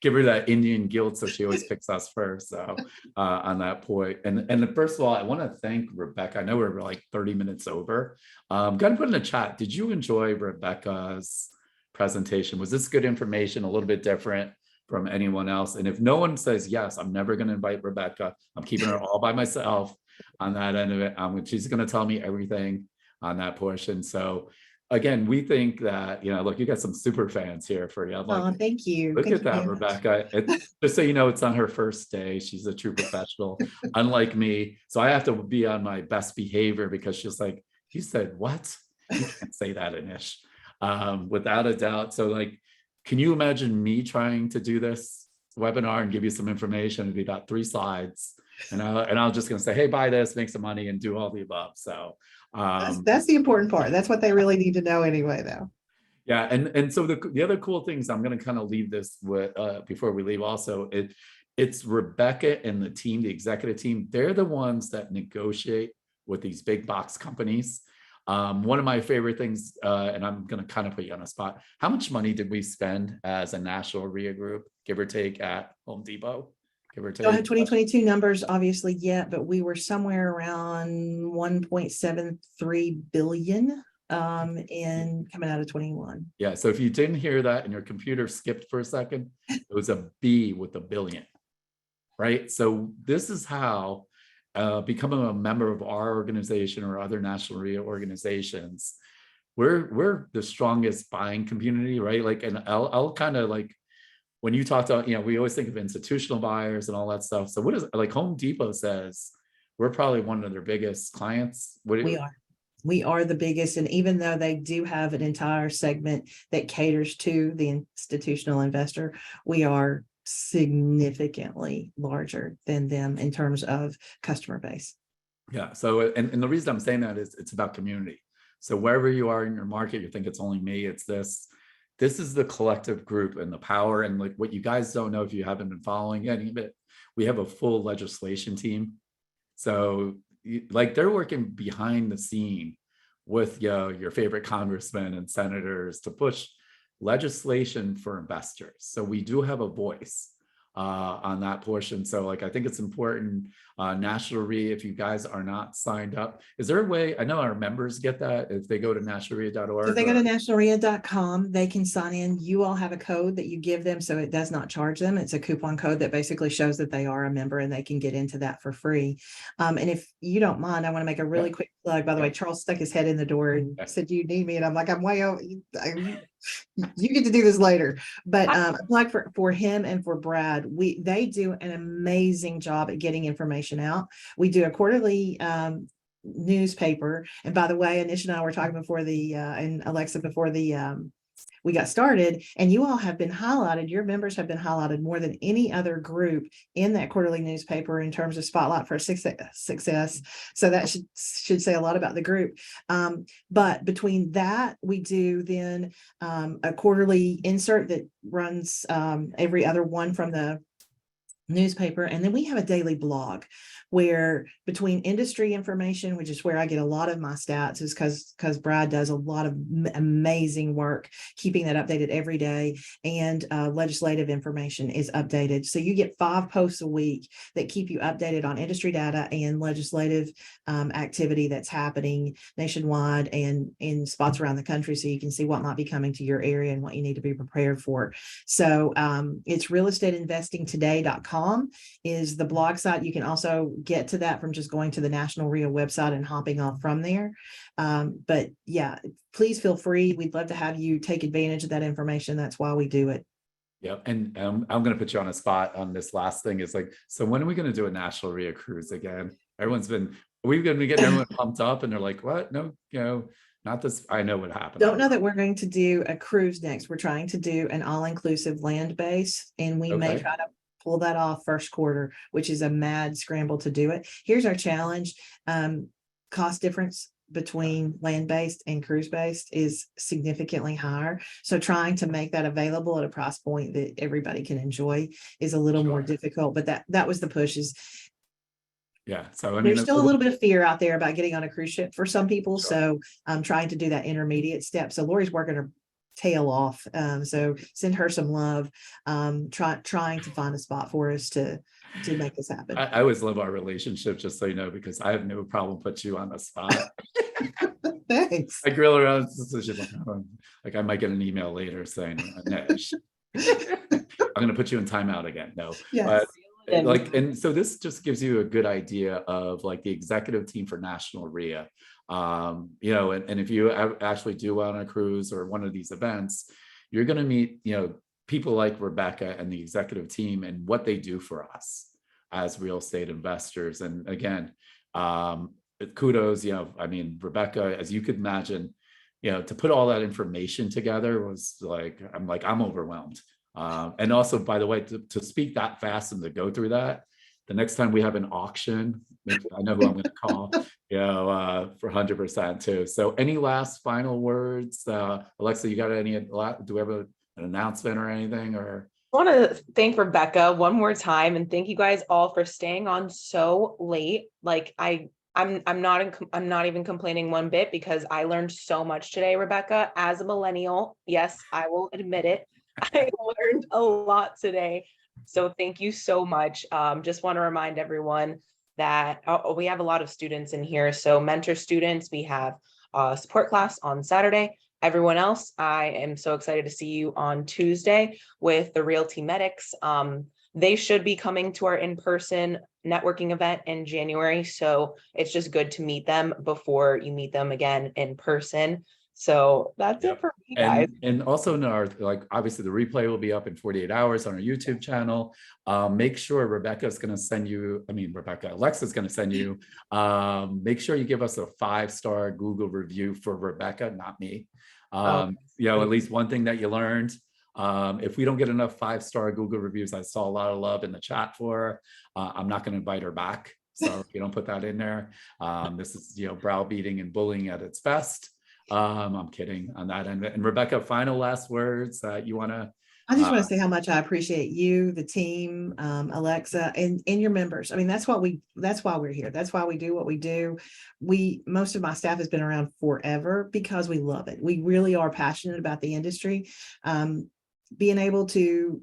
give her that Indian guilt. So she always picks us first. So on that point. And first of all, I want to thank Rebecca. I know we're like 30 minutes over. Got to put in the chat. Did you enjoy Rebecca's presentation? Was this good information? A little bit different from anyone else? And if no one says yes, I'm never going to invite Rebecca. I'm keeping her all by myself on that end of it. She's going to tell me everything on that portion. So again, we think that, look, you got some super fans here for you. Like, thank you. Look at that, Rebecca. Just so you know, it's on her first day. She's a true professional, unlike me. So I have to be on my best behavior because she's like, you said what? You can't say that, Anish. Without a doubt. So like, can you imagine me trying to do this webinar and give you some information? It'd be about 3 slides. And I'm just going to say, hey, buy this, make some money, and do all the above. So that's the important part. That's what they really need to know anyway, though. Yeah, and so the other cool things I'm going to kind of leave this with before we leave. Also, it's Rebecca and the team, the executive team. They're the ones that negotiate with these big box companies. One of my favorite things, and I'm going to kind of put you on a spot. How much money did we spend as a national REIA group, give or take, at Home Depot? Don't have 2022 numbers obviously yet, but we were somewhere around 1.73 billion in coming out of 21. Yeah, so if you didn't hear that and your computer skipped for a second, it was a B with a billion, right? So this is how becoming a member of our organization or other national REIA organizations, we're the strongest buying community, right? Like, and I'll kind of like, when you talk to, we always think of institutional buyers and all that stuff. So what is, like, Home Depot says we're probably one of their biggest clients. We are the biggest. And even though they do have an entire segment that caters to the institutional investor, we are significantly larger than them in terms of customer base. Yeah. So, and the reason I'm saying that is it's about community. So wherever you are in your market, you think it's only me, it's this. This is the collective group and the power. And like, what you guys don't know if you haven't been following any of it, we have a full legislation team. So like, they're working behind the scene with your favorite congressmen and senators to push legislation for investors. So we do have a voice on that portion. So like, I think it's important, National REIA, if you guys are not signed up, is there a way, I know our members get that if they go to nationalrea.org. If they go to nationalrea.com, they can sign in. You all have a code that you give them, so it does not charge them. It's a coupon code that basically shows that they are a member and they can get into that for free. And if you don't mind, I want to make a really quick plug. By the way, Charles stuck his head in the door and said, "You need me?" And I'm like, "I'm way out. You get to do this later." But like for him and for Brad, they do an amazing job at getting information out. We do a quarterly newspaper. And by the way, Anish and I were talking before and Alexa before the we got started, and you all have been highlighted. Your members have been highlighted more than any other group in that quarterly newspaper in terms of spotlight for success. So that should say a lot about the group. But between that, we do then a quarterly insert that runs every other one from the newspaper, and then we have a daily blog where between industry information, which is where I get a lot of my stats, is because Brad does a lot of amazing work keeping that updated every day, and legislative information is updated. So you get 5 posts a week that keep you updated on industry data and legislative activity that's happening nationwide and in spots around the country, so you can see what might be coming to your area and what you need to be prepared for. So it's realestateinvestingtoday.com is the blog site. You can also get to that from just going to the National REIA website and hopping off from there. But yeah, please feel free. We'd love to have you take advantage of that information. That's why we do it. Yeah, and I'm going to put you on a spot on this last thing. Is like, so when are we going to do a National REIA cruise again? We've been getting everyone pumped up, and they're like, "What? No, not this." I know what happened. Don't know that we're going to do a cruise next. We're trying to do an all-inclusive land base, and we may try to pull that off first quarter, which is a mad scramble to do it. Here's our challenge. Cost difference between land-based and cruise-based is significantly higher. So trying to make that available at a price point that everybody can enjoy is a little more difficult, but that was the push. Yeah. So I mean, there's still a little bit of fear out there about getting on a cruise ship for some people. So I'm trying to do that intermediate step. So Lori's working her tail off. So send her some love, trying to find a spot for us to make this happen. I always love our relationship, just so you know, because I have no problem put you on the spot. Thanks. I grill around, so she's like, I might get an email later saying, I'm going to put you in timeout again. No, yes. But and so this just gives you a good idea of like the executive team for National REIA. And if you actually do on a cruise or one of these events, you're going to meet, people like Rebecca and the executive team and what they do for us as real estate investors. And again, kudos, Rebecca, as you could imagine, to put all that information together was I'm overwhelmed. And also, by the way, to speak that fast and to go through that, the next time we have an auction, I know who I'm going to call, for 100% too. So any last final words? Alexa, you got do we have an announcement or anything? Or I want to thank Rebecca one more time and thank you guys all for staying on so late. Like I'm not even complaining one bit, because I learned so much today, Rebecca, as a millennial. Yes, I will admit it. I learned a lot today. So thank you so much. Just want to remind everyone that we have a lot of students in here. So mentor students, we have a support class on Saturday. Everyone else, I am so excited to see you on Tuesday with the Realty Medics. They should be coming to our in-person networking event in January. So it's just good to meet them before you meet them again in person. So that's it for me, guys. And also in our, obviously the replay will be up in 48 hours on our YouTube channel. Make sure Alexa's going to send you, make sure you give us a 5-star Google review for Rebecca, not me. At least one thing that you learned. If we don't get enough 5-star Google reviews, I saw a lot of love in the chat for her. I'm not going to invite her back. So if you don't put that in there, this is, browbeating and bullying at its best. I'm kidding on that end. And Rebecca, final last words that you want to? I just want to say how much I appreciate you, the team, Alexa, and your members. I mean, that's why we're here. That's why we do what we do. Most of my staff has been around forever because we love it. We really are passionate about the industry. Being able to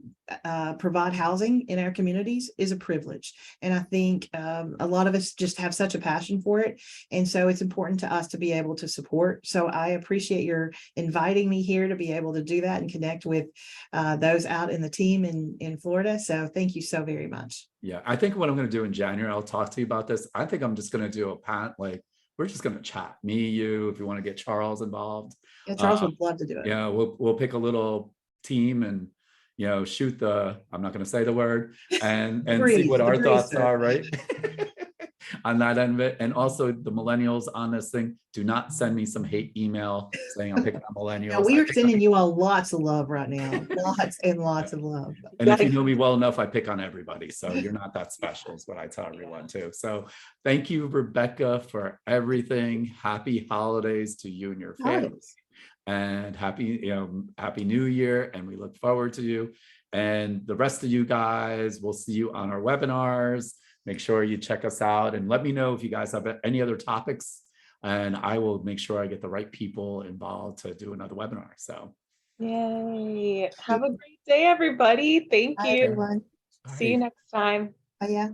provide housing in our communities is a privilege. And I think a lot of us just have such a passion for it. And so it's important to us to be able to support. So I appreciate your inviting me here to be able to do that and connect with those out in the team in Florida. So thank you so very much. Yeah, I think what I'm going to do in January, I'll talk to you about this. I think I'm just going to do a pat, we're just going to chat, me, you, if you want to get Charles involved. Yeah, Charles would love to do it. Yeah, we'll pick a little team and shoot I'm not going to say the word and see what our thoughts are, right? on that end of it. And also the millennials on this thing, do not send me some hate email saying I'm picking on millennials. Now, we are sending you all lots of love right now, lots and lots of love. And if you know me well enough, I pick on everybody. So you're not that special is what I tell everyone too. So thank you, Rebecca, for everything. Happy holidays to you and your family. And happy New Year. And we look forward to you. And the rest of you guys, we'll see you on our webinars. Make sure you check us out and let me know if you guys have any other topics. And I will make sure I get the right people involved to do another webinar. So yay. Have a great day, everybody. Thank Bye, you. everyone. See you next time. Bye, yeah.